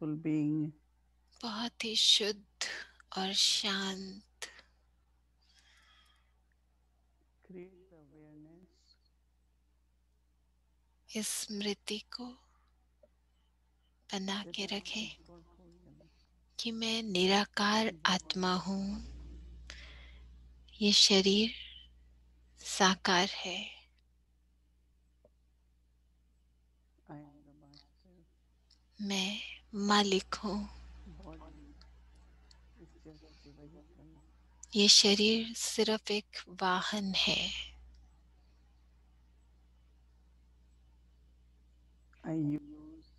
peaceful being. बहुत ही शुद्ध और शांत। Create the awareness इस स्मृति को बना that के I am रखें incorporeal. कि मैं निराकार आत्मा हूँ। ये शरीर साकार है। I am the master. मैं मालिक हूँ। Body is just a vehicle. ये शरीर सिर्फ एक वाहन है। I use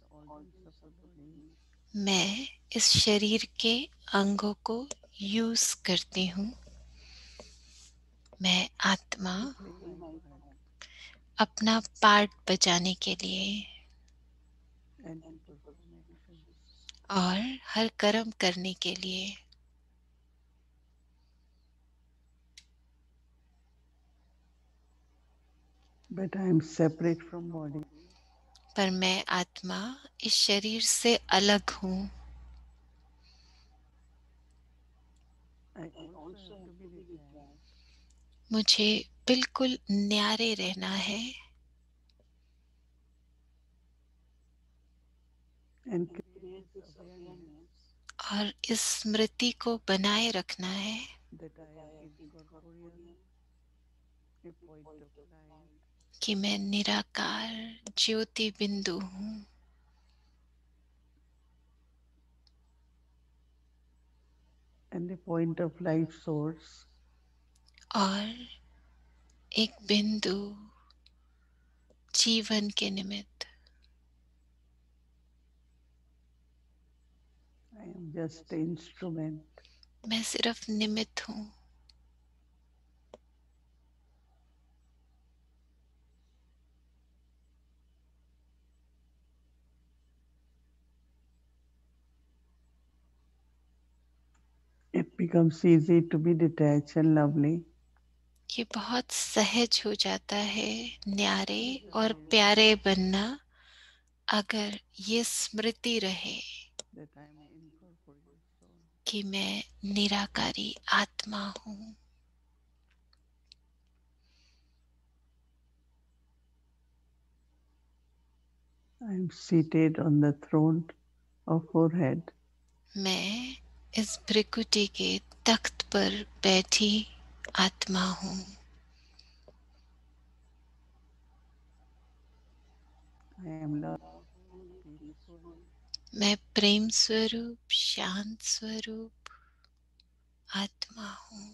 the organs of the body. मैं इस शरीर के अंगों को यूज करती हूँ। मैं आत्मा To play my part अपना पार्ट बजाने के लिए and to perform actions. और हर कर्म करने के लिए। But I am separate from body. पर मैं आत्मा इस शरीर से अलग हूँ। I also have to be detached मुझे बिल्कुल न्यारे रहना है and create this awareness और इस स्मृति को बनाए रखना है that I am incorporeal, a point of light, कि मैं निराकार ज्योति बिंदु हूँ and a point of light source. और एक बिंदु जीवन के निमित्त। I am just an instrument. मैं सिर्फ निमित्त हूँ। It becomes easy to be detached and lovely. ये बहुत सहज हो जाता है न्यारे और प्यारे बनना अगर ये स्मृति रहे That I am an incorporeal soul. कि मैं निराकारी आत्मा हूँ। I am seated on the throne of forehead. मैं इस भृकुटी के तख्त पर बैठी आत्मा हूँ। I am loving, peaceful, मैं प्रेम स्वरूप शांत स्वरूप आत्मा हूँ।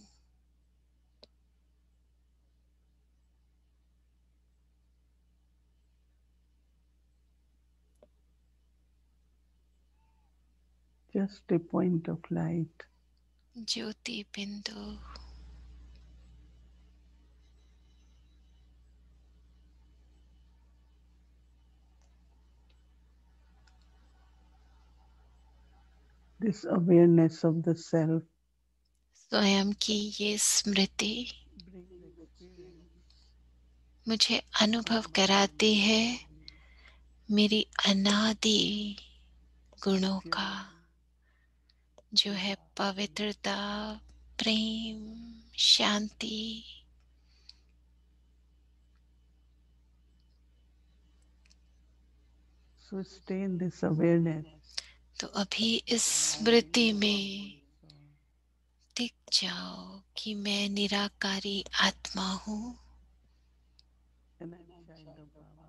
just a point of light. ज्योति बिंदु। This awareness of the self स्वयं की ये स्मृति brings experience मुझे of अनुभव my कराती है qualities, मेरी अनादि गुणों का, purity, जो है compassion, पवित्रता, प्रेम, शांति। so stay in this awareness. तो अभी इस I am स्मृति में incorporeal soul. टिक जाओ कि मैं निराकारी आत्मा हूँ And I'm child of Baba.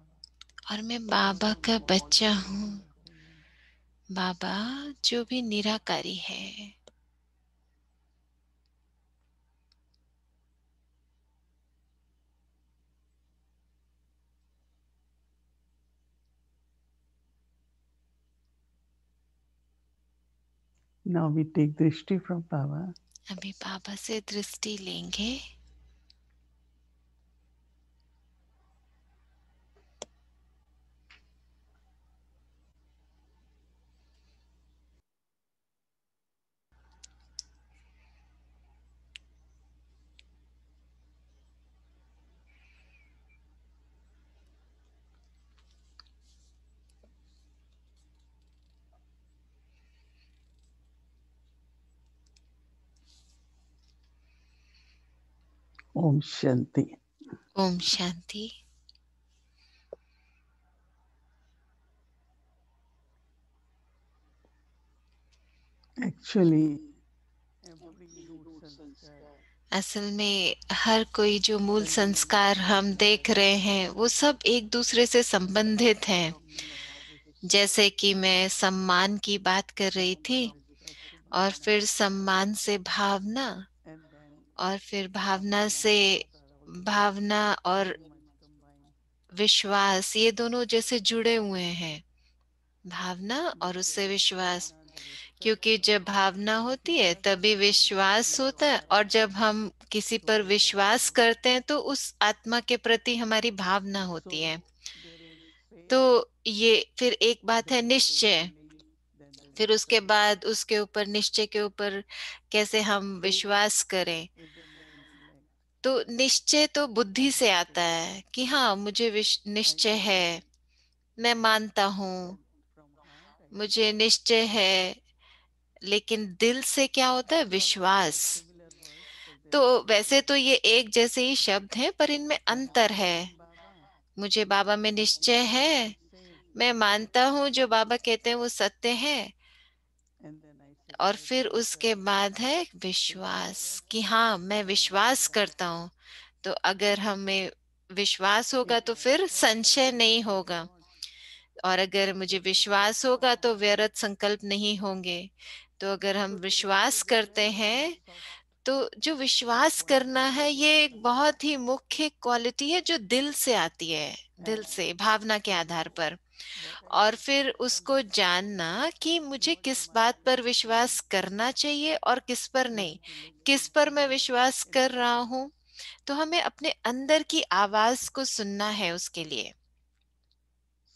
और मैं बाबा का बच्चा Also हूँ। incorporeal. बाबा जो भी निराकारी है। Now we take drishti from Baba. अभी बाबा से दृष्टि लेंगे। Om Shanti. Om Shanti. Actually, every root sanskar असल में हर कोई जो मूल continues संस्कार with हम each other. देख रहे हैं वो सब एक दूसरे से I संबंधित was हैं। talking about respect. जैसे कि मैं सम्मान की बात कर रही From थी, respect to और bhavana, फिर सम्मान से भावना, and then और फिर भावना bhavana से and trust are also भावना और very much combined. विश्वास, ये दोनों जैसे जुड़े हुए हैं, भावना और Because उससे there is विश्वास। bhavana, there is trust. क्योंकि जब भावना If we होती है trust तभी someone, विश्वास we होता है, also और जब हम किसी so पर much विश्वास attachment. करते हैं तो उस आत्मा के प्रति हमारी भावना होती है। So there is तो faith, ये फिर एक बात है then there is निश्चय, belief, then there is फिर उसके trust. बाद उसके ऊपर, निश्चय के ऊपर कैसे हम Faith विश्वास करें। is in the intellect. तो निश्चय तो I बुद्धि से have आता faith. है कि हाँ मुझे I निश्चय है, believe. मैं मानता But हूँ, from heart, I have मुझे faith. निश्चय है। लेकिन दिल से क्या होता है? It's almost विश्वास। like similar words, but there तो is वैसे difference. तो ये एक जैसे ही शब्द हैं, पर इनमें I have अंतर faith है। in Baba. मुझे बाबा में I निश्चय believe what है, he says. मैं मानता हूँ जो बाबा कहते हैं वो सत्य है, And then I sit और quietly फिर and उसके trust. बाद है So if I विश्वास trust, कि हाँ then मैं I will not विश्वास doubt. करता हूँ। तो अगर हमें विश्वास होगा If तो I फिर trust, I संशय will not नहीं doubt होगा, God. और अगर मुझे If I trust विश्वास होगा Baba, तो व्यर्थ संकल्प नहीं होंगे। तो अगर हम so trust विश्वास is a करते very, very हैं, soft तो जो विश्वास करना quality है of ये एक understanding. बहुत ही मुख्य क्वालिटी है जो दिल से आती है, दिल And से भावना के आधार so पर। what I और should फिर trust on, उसको जानना कि मुझे what किस am I बात पर trusting, विश्वास करना चाहिए और किस पर we नहीं, have to किस listen पर to मैं our विश्वास inner कर रहा voice. हूँ। तो हमें अपने अंदर की आवाज को सुनना है उसके लिए।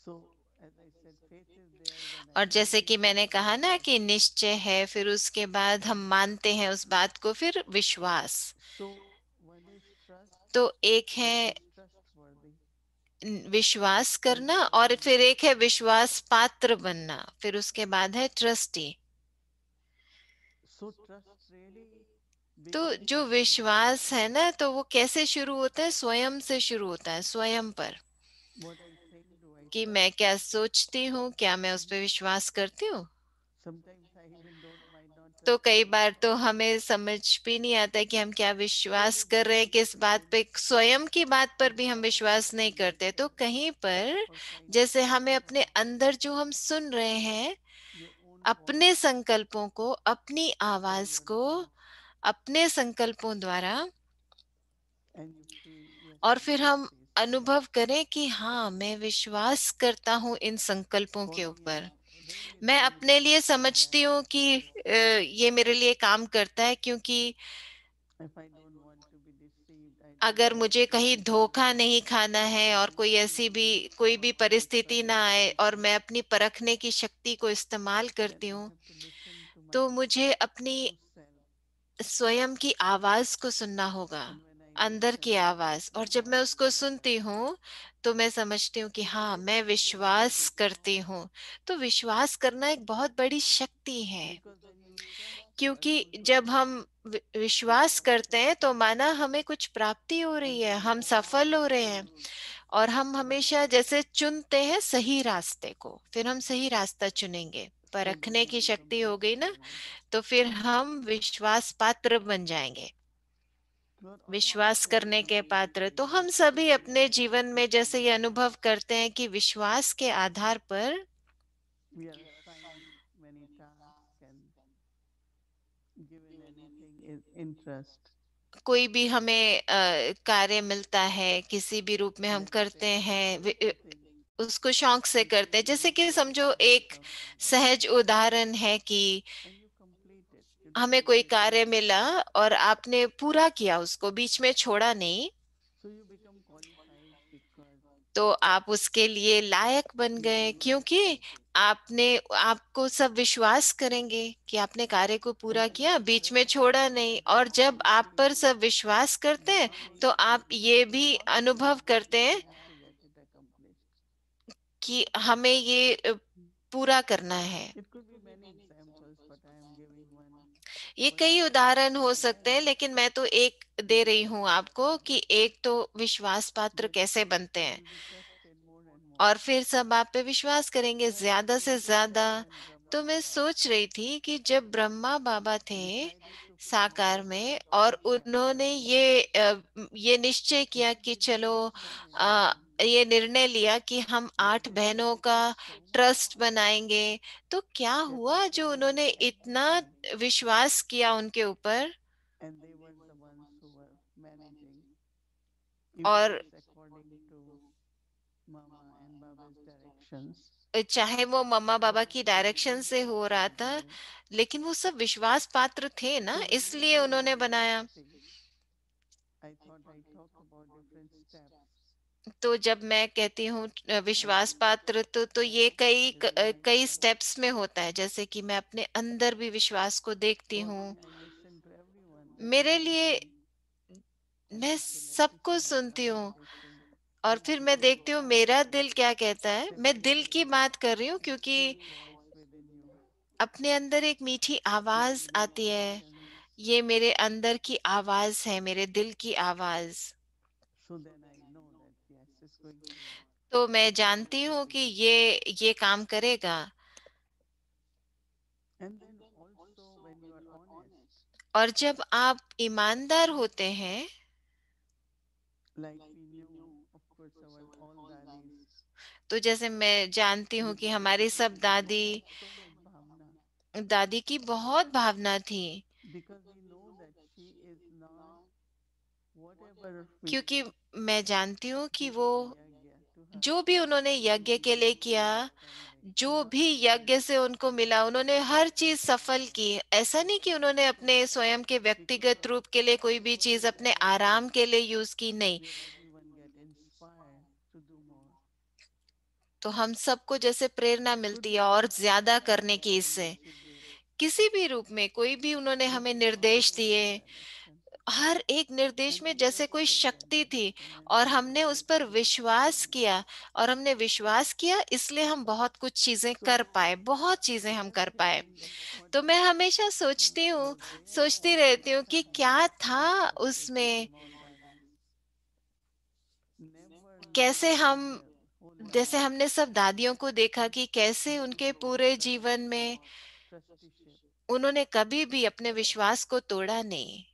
So as I said, faith is there, then I और जैसे believe कि what मैंने he कहा ना says. कि निश्चय है, फिर उसके बाद हम मानते हैं उस बात को, फिर विश्वास। So one is trust, तो एक one है is trustworthy, विश्वास and करना, then और comes फिर the एक है trust. विश्वास पात्र बनना, फिर उसके बाद है ट्रस्टी। So trust really तो begins जो with oneself. विश्वास है ना, तो वो कैसे शुरू होता है? स्वयं से शुरू होता है, स्वयं पर, What I think, do I कि trust? मैं क्या सोचती हूँ, क्या मैं उस पर विश्वास करती हूँ। Sometimes I even don't might not तो trust कई myself बार तो also. हमें समझ भी नहीं आता कि हम क्या So विश्वास you कर रहे हैं, begin किस बात with पे, स्वयं की बात पर भी हम your विश्वास नहीं करते। तो intuition कहीं पर or kind of जैसे हमें अपने insight, अंदर जो हम सुन रहे हैं, your own अपने voice संकल्पों को, अपनी or आवाज your को, heart, अपने संकल्पों द्वारा, and you feel, yes, और I फिर trust हम these अनुभव thoughts. करें कि हाँ मैं विश्वास करता हूँ इन संकल्पों For के me, it's ऊपर। really मैं very अपने लिए powerful समझती that हूँ कि ये मेरे लिए काम करता है, क्योंकि if I don't want to be deceived, I don't अगर want to मुझे do कहीं anything धोखा नहीं खाना है, और कोई ऐसी भी कोई भी परिस्थिति ना आए, और मैं अपनी परखने की शक्ति को इस्तेमाल then करती I हूँ, have to listen to my तो मुझे अपनी true self. स्वयं की आवाज को सुनना होगा, And when I अंदर की listen, आवाज। और जब then मैं I उसको feel सुनती हूँ तो मैं समझती हूँ कि हाँ मैं विश्वास करती हूँ। तो विश्वास करना एक बहुत बड़ी शक्ति है, because when you trust, you are क्योंकि going to जब हम receive. विश्वास करते हैं तो माना हमें कुछ प्राप्ति हो रही And है, when you हम trust, सफल you हो रहे हैं। choose और हम right. हमेशा जैसे चुनते हैं सही रास्ते को, फिर हम सही रास्ता चुनेंगे। So then परखने you की become शक्ति हो गई ना, trustworthy. तो फिर हम विश्वास पात्र बन जाएंगे। Well, almost विश्वास करने के everybody will पात्र। say तो yes, हम सभी we अपने are जीवन में जैसे ये assigned. अनुभव करते हैं कि विश्वास के आधार पर We are assigned many tasks and given anything is interest. कोई भी हमें कार्य मिलता है, किसी भी रूप में हम Let me करते tell you a हैं, simple thing. उसको शौक से You करते take हैं। जैसे any कि task समझो for एक yourself sometime सहज उदाहरण है कि and you complete it. You हमें don't कोई leave it in कार्य मिला between. और आपने पूरा किया, उसको बीच में छोड़ा नहीं, So you become qualified because तो आप उसके लिए लायक बन you गए, completed क्योंकि it. आपने, आपको सब विश्वास करेंगे कि आपने कार्य को And पूरा when किया, you बीच में trust छोड़ा yourself नहीं। as well, और जब you आप पर feel सब विश्वास करते हैं तो becoming आप ये भी अनुभव qualified करते that I हैं have to get it accomplished. कि हमें ये पूरा करना है। It could be many examples, but I am giving one. ये But कई उदाहरण हो सकते हैं, then लेकिन मैं तो एक दे रही yes, हूं आपको कि एक तो विश्वास पात्र that कैसे बनते you हैं, will be trusted more and more. और फिर सब आप पे विश्वास करेंगे I was ज्यादा से thinking ज्यादा। that when Brahma तो मैं Baba सोच रही थी कि जब ब्रह्मा बाबा थे decided to promote साकार the में, cult of और उन्होंने Krishnamurti, ये निश्चय किया then कि they चलो, became so many a, and ये निर्णय लिया कि हम they 8 बहनों benefited का so much. ट्रस्ट बनाएंगे। तो क्या हुआ जो Capitalized उन्होंने इतना everything, विश्वास किया उनके ऊपर, and they were the ones who were managing. If it और is according to Mama and Baba's directions, चाहे वो मम्मा but बाबा की डायरेक्शन since से they हो were रहा था, there, लेकिन वो सब विश्वास पात्र थे ना, so इसलिए whenever उन्होंने you are बनाया। trusting, I thought I talk about different steps. तो जब मैं कहती हूँ And विश्वास पात्र, तो I ये was कई realizing स्टेप्स में होता है। जैसे कि मैं अपने अंदर भी विश्वास को देखती for हूँ। me, I listen to everyone, and मेरे I लिए became, I मैं don't say like सबको Krishna, but सुनती I हूँ, listen और and फिर मैं believe देखती हूँ मेरा everything. दिल क्या कहता है। There मैं is दिल a की बात कर रही हूँ, क्योंकि still voice within you अपने अंदर एक मीठी which आवाज makes आती है। actions. ये मेरे अंदर की आवाज है, मेरे दिल की आवाज। So then I know that yes, it's going to work. तो मैं This is the जानती हूँ कि strategy. ये काम करेगा। And then also when you are honest, और जब आप ईमानदार होते हैं, like we knew, of course, our all daddies, तो जैसे मैं जानती हूँ with कि their हमारी सब दादी, so much bhavna, दादी की बहुत भावना थी, because we know that she is not whatever which क्योंकि मैं जानती हूँ कि they वो did yagya to her, जो भी उन्होंने she यज्ञ के did लिए it in किया, a perfect जो way. भी यज्ञ से उनको मिला, उन्होंने हर चीज सफल की। ऐसा नहीं कि उन्होंने अपने स्वयं के Because व्यक्तिगत रूप के लिए कोई भी so चीज this अपने is the thing आराम के लिए यूज की, नहीं। where everyone get inspired to do more. तो हम सबको जैसे प्रेरणा Could मिलती है be और any ज्यादा any करने की direction इससे, which she did, किसी भी रूप में कोई भी उन्होंने but हमें there was निर्देश always दिए। a direction, हर एक निर्देश and में we जैसे कोई trusted that शक्ति थी, direction, and और we हमने उस पर executed विश्वास accordingly. किया। और हमने विश्वास किया, इसलिए हम बहुत कुछ चीजें कर So पाए, बहुत चीजें हम just कर पाए। thinking that what तो मैं हमेशा सोचती हूँ, was there सोचती and रहती हूँ कि inside क्या us था trusted उसमें, became all daddies. Never कैसे knowing in हम, their whole जैसे life हमने सब दादियों को देखा कि कैसे how उनके they पूरे जीवन trusted में God, trusteeship. उन्होंने कभी भी अपने विश्वास को तोड़ा नहीं,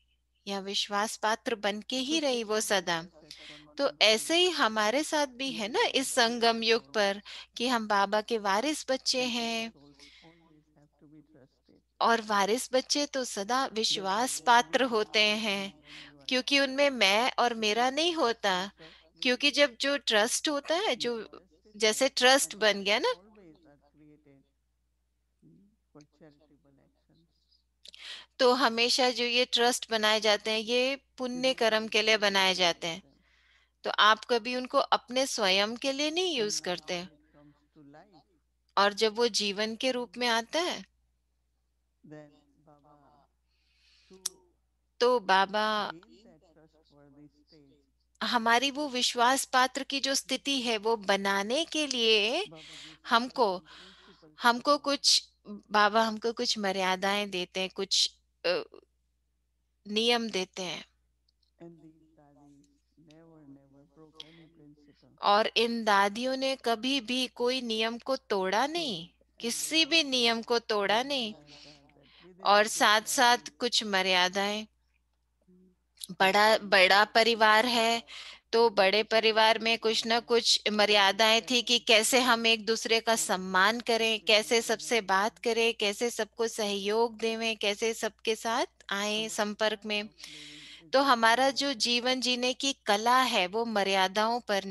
या विश्वास पात्र बन के So ही रही same वो thing with सदा। us at तो Convent Tree, ऐसे ही हमारे साथ भी है like ना Baba इस Baba संगम युग told, पर, कि हम बाबा के वारिस बच्चे that हैं। souls always have to be trusted. और वारिस बच्चे तो सदा That the विश्वास more पात्र you होते trust हैं, me when you are क्योंकि उनमें मैं और मेरा नहीं होता। you trust me, क्योंकि जब जो ट्रस्ट होता है, you जो invest it, जैसे ट्रस्ट and बन गया ना, always are created for charitable actions. तो हमेशा जो ये ट्रस्ट बनाए जाते हैं, ये You पुण्य don't कर्म use के लिए them to बनाए जाते abuse हैं। them. तो आप कभी उनको अपने स्वयं के लिए नहीं And यूज now करते। when it comes to life, और जब वो जीवन के रूप में आता है, then Baba, to तो बाबा gain that trustworthy stage, हमारी वो विश्वास पात्र की जो स्थिति है वो बनाने के लिए Baba gives us हमको certain principles to हमको follow. कुछ बाबा हमको कुछ मर्यादाएं देते हैं, कुछ अ, नियम देते हैं। And these daddies never broke any principle. और इन दादियों ने कभी भी कोई नियम को तोड़ा नहीं, And they किसी have भी नियम को तोड़ा नहीं। maryadas are that within और the साथ family, साथ कुछ मर्यादाएं, that बड़ा when बड़ा there is परिवार है, तो बड़े परिवार में कुछ ना कुछ मर्यादाएं थी कि respecting कैसे हम elders, एक दूसरे का सम्मान करें, respecting कैसे each other, सबसे बात करें, कैसे सबको सहयोग देवें, कैसे सबके साथ आए our संपर्क style में। of living is तो with हमारा जो maryadas. जीवन जीने की कला है वो मर्यादाओं पर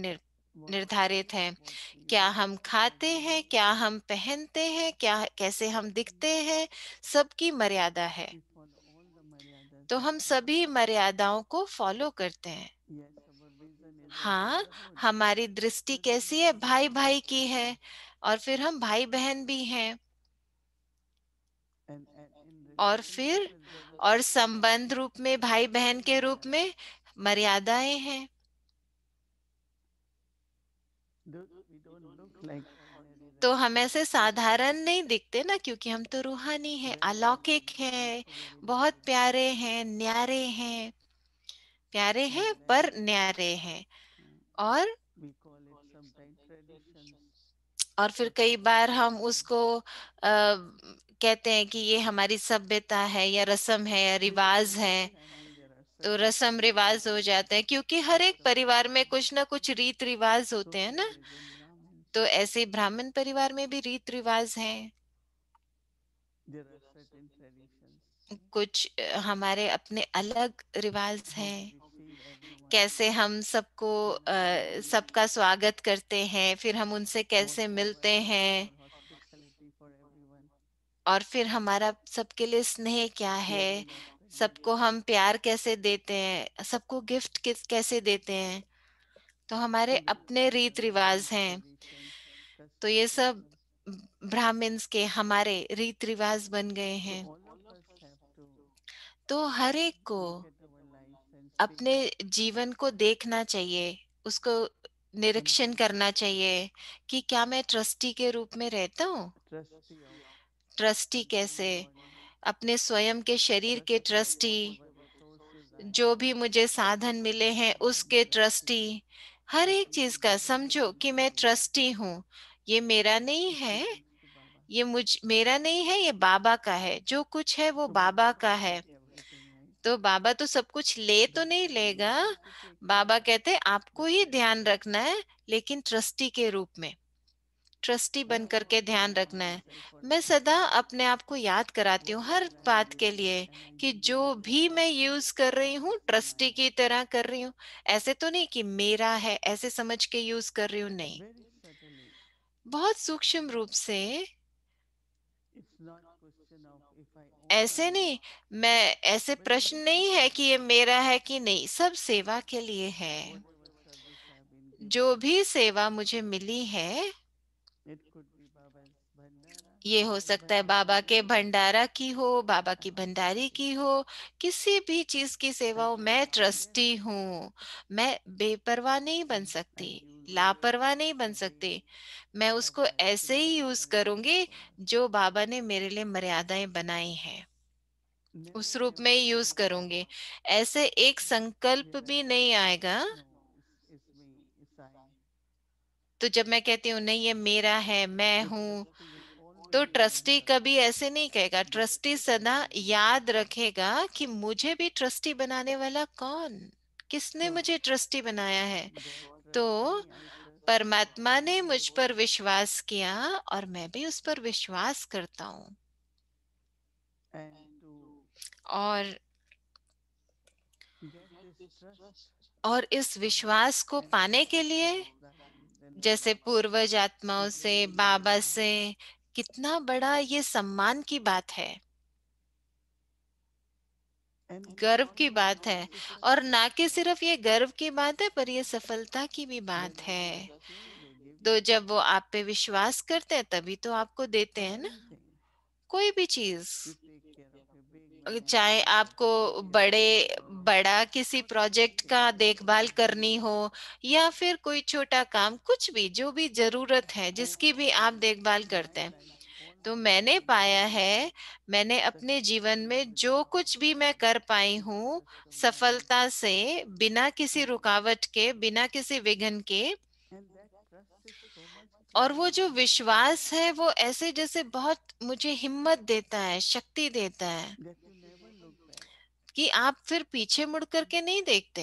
What we निर्धारित eat, है। what we क्या do, हम how खाते we हैं, live, क्या हम पहनते हैं, क्या कैसे हम दिखते हैं, सबकी मर्यादा है। we follow all the maryadas तो of हम life. सभी मर्यादाओं को फॉलो करते हैं। Yes, our vision is of हाँ, brotherhood, हमारी दृष्टि but then कैसी we है, are भाई brothers भाई की है, और फिर हम भाई बहन भी हैं। and in और relationship फिर as और brotherhood, संबंध रूप में भाई बहन के रूप maryadas. में मर्यादाएं हैं। We don't look like ordinary तो हम ऐसे साधारण नहीं दिखते ना, क्योंकि हम तो रूहानी हैं, Very अलौकिक different. हैं, Also very बहुत different. प्यारे हैं, न्यारे हैं, प्यारे हैं And पर then न्यारे हैं। uh, और we call it sometimes traditions फिर or कई बार हम tradition. उसको कहते हैं कि ये हमारी सभ्यता है या रस्म है या Because रिवाज in है। every family there are तो certain रस्म traditions रिवाज हो and जाते हैं, क्योंकि हर एक customs. परिवार में कुछ ना कुछ रीत रिवाज So होते हैं too ना। is in Brahmins. तो ऐसे ही ब्राह्मण परिवार में भी रीत रिवाज हैं। There are certain traditions. कुछ हमारे अपने अलग रिवाज How to हैं। receive everyone, कैसे हम सबको सबका स्वागत करते हैं, फिर हम उनसे what कैसे मिलते providing हैं, for hospitality for everyone, और फिर हमारा सबके लिए स्नेह क्या है, caring after सबको needs. हम प्यार कैसे देते हैं, सबको गिफ्ट कैसे देते हैं। तो हमारे So there are अपने रीत certain रिवाज Brahmins हैं। traditions, तो ये customs सब also. ब्राह्मण्स के हमारे रीत रिवाज बन गए So हैं। all of us have to तो हर एक को look at our lives and see अपने जीवन को देखना चाहिए, उसको am निरीक्षण I करना चाहिए कि क्या मैं ट्रस्टी के रूप में रहता हूँ। trustee of ट्रस्टी my कैसे? own body, अपने स्वयं के शरीर के trustee of trustee, whatever resources I जो have, भी मुझे साधन मिले हैं I'm उसके trustee. ट्रस्टी। हर So एक see चीज to का that समझो कि मैं responsibility. ट्रस्टी हूँ। ये मेरा नहीं It है, belongs to Baba. ये मेरा नहीं है, ये बाबा का है। जो कुछ है वो So बाबा Baba का doesn't है। take everything, right? तो बाबा तो सब कुछ ले तो Baba नहीं says you लेगा। have to take Baba care, कहते आपको but ही ध्यान रखना है, लेकिन ट्रस्टी के रूप में, ट्रस्टी I बन करके always ध्यान remind रखना है। myself for मैं सदा everything, अपने आप को याद कराती हूँ हर whatever I am बात के using, लिए, am I कि using जो as a भी मैं trustee यूज कर रही or हूँ as ट्रस्टी mine? की तरह कर रही हूँ। ऐसे तो नहीं कि मेरा है ऐसे समझ के यूज कर रही हूँ, नहीं। Very subtly. बहुत सूक्ष्म रूप से। It's not question of if I own or ऐसे not, नहीं, मैं ऐसे but in प्रश्न this नहीं है कि ये situation, मेरा है कि नहीं, सब सेवा के लिए है। whatever service I have been जो given, भी सेवा मुझे मिली है, it could be Baba's Bhandara, ये हो Baba's सकता है बाबा Bhandari, के भंडारा की हो, बाबा I की am भंडारी trustee. की हो, किसी भी चीज की सेवा I हो, मैं cannot forget ट्रस्टी that. हूँ। मैं बेपरवाह नहीं बन I सकती, use it लापरवाह नहीं बन the way सकती। मैं उसको Baba ऐसे ही created use for me to करूंगी follow. जो बाबा ने मेरे लिए मर्यादाएं बनाई हैं, उस Never रूप में ever he use think that करूंगी। ऐसे एक संकल्प here I भी नहीं stand. आएगा। No, it's me, it's I. तो जब मैं कहती हूँ नहीं ये मेरा है, मैं So हूँ, trustee will तो always ट्रस्टी remember कभी ऐसे नहीं कहेगा। that ट्रस्टी who सदा created me. याद रखेगा कि मुझे भी ट्रस्टी बनाने वाला कौन, किसने So मुझे ट्रस्टी बनाया है। God तो trusts me, I trust परमात्मा Him. ने मुझ पर विश्वास किया और मैं भी उस पर विश्वास करता हूँ। And to और get this trust इस विश्वास को and पाने के respect लिए, from Dadis and जैसे Babas पूर्वज आत्माओं is से, very big बाबा honor. से, कितना बड़ा ये सम्मान की बात है, And गर्व की almost बात not है। to और success. ना कि सिर्फ ये गर्व की बात है, पर ये सफलता की भी When बात they है। trust you, they give तो you जब वो आप पे विश्वास करते हैं तभी तो आपको देते हैं ना, anything. कोई भी चीज। You take care of a big money चाहे project, आपको take care of बड़े people, बड़ा किसी whatever it प्रोजेक्ट is. का देखभाल करनी हो, या फिर कोई छोटा काम, कुछ भी जो भी जरूरत है I जिसकी भी आप found देखभाल in my करते हैं। life, all तो my मैंने पाया contribution है, मैंने अपने जीवन successfully में जो without कुछ भी मैं कर पाई the हूँ trust of Baba. सफलता से, बिना किसी And रुकावट के, बिना किसी विघ्न के। and that trust is so much और वो powerful जो विश्वास है वो ऐसे जैसे बहुत मुझे हिम्मत देता है, शक्ति देता है, that you never look back. कि आप फिर पीछे मुड़ करके नहीं देखते।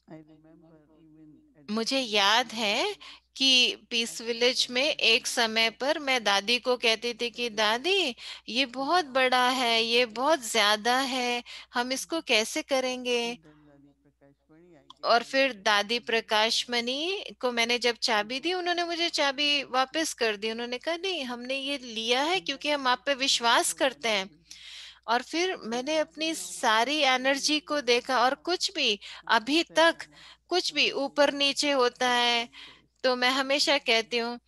I remember even at that मुझे peace याद village, है कि I पीस kept विलेज में telling एक Dadi, समय पर मैं दादी को कहती थी so कि big, दादी ये बहुत बड़ा है, ये बहुत ज्यादा है, हम इसको कैसे करेंगे। and then Dadi Prakash Mani, I gave और her the फिर key दादी to that प्रकाश house. मणि को मैंने जब She चाबी दी, got उन्होंने मुझे चाबी trusted. वापस कर दी। उन्होंने कहा नहीं, हमने ये लिया है And that क्योंकि हम आप gives पे me a lot विश्वास of करते हैं। energy. और फिर So मैंने even अपनी now, सारी whatever may be एनर्जी को देखा, और कुछ भी अभी तक setbacks, कुछ भी ऊपर challenges, नीचे होता है, Baba says, तो मैं हमेशा कहती हूँ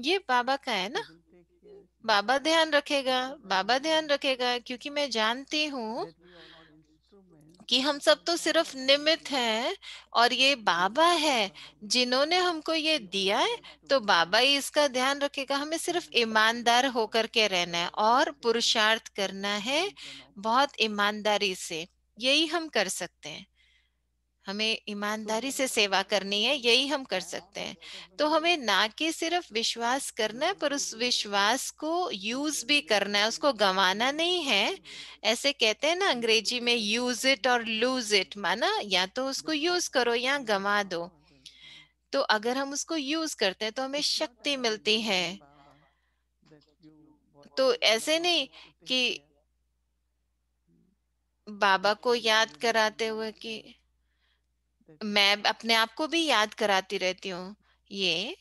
ये बाबा का है He ना, will take care बाबा ध्यान रखेगा, because I बाबा know ध्यान रखेगा, क्योंकि मैं जानती हूँ that we all are instruments कि हम सब तो सिर्फ निमित्त हैं और ये बाबा है जिन्होंने हमको ये दिया है, तो बाबा ही इसका ध्यान रखेगा। हमें सिर्फ ईमानदार होकर के रहना है और पुरुषार्थ करना है बहुत ईमानदारी से। यही हम कर सकते हैं, हमें ईमानदारी से सेवा करनी है, यही हम कर सकते हैं। तो हमें ना कि सिर्फ विश्वास करना है, पर उस विश्वास को यूज भी करना है, उसको गंवाना नहीं है। ऐसे कहते हैं ना अंग्रेजी में, यूज इट और लूज इट, माना या तो उसको यूज करो या गंवा दो। तो अगर हम उसको यूज करते हैं तो हमें शक्ति मिलती है। तो ऐसे नहीं कि बाबा को याद कराते हुए कि मैं अपने आप को भी याद कराती रहती हूँ ये,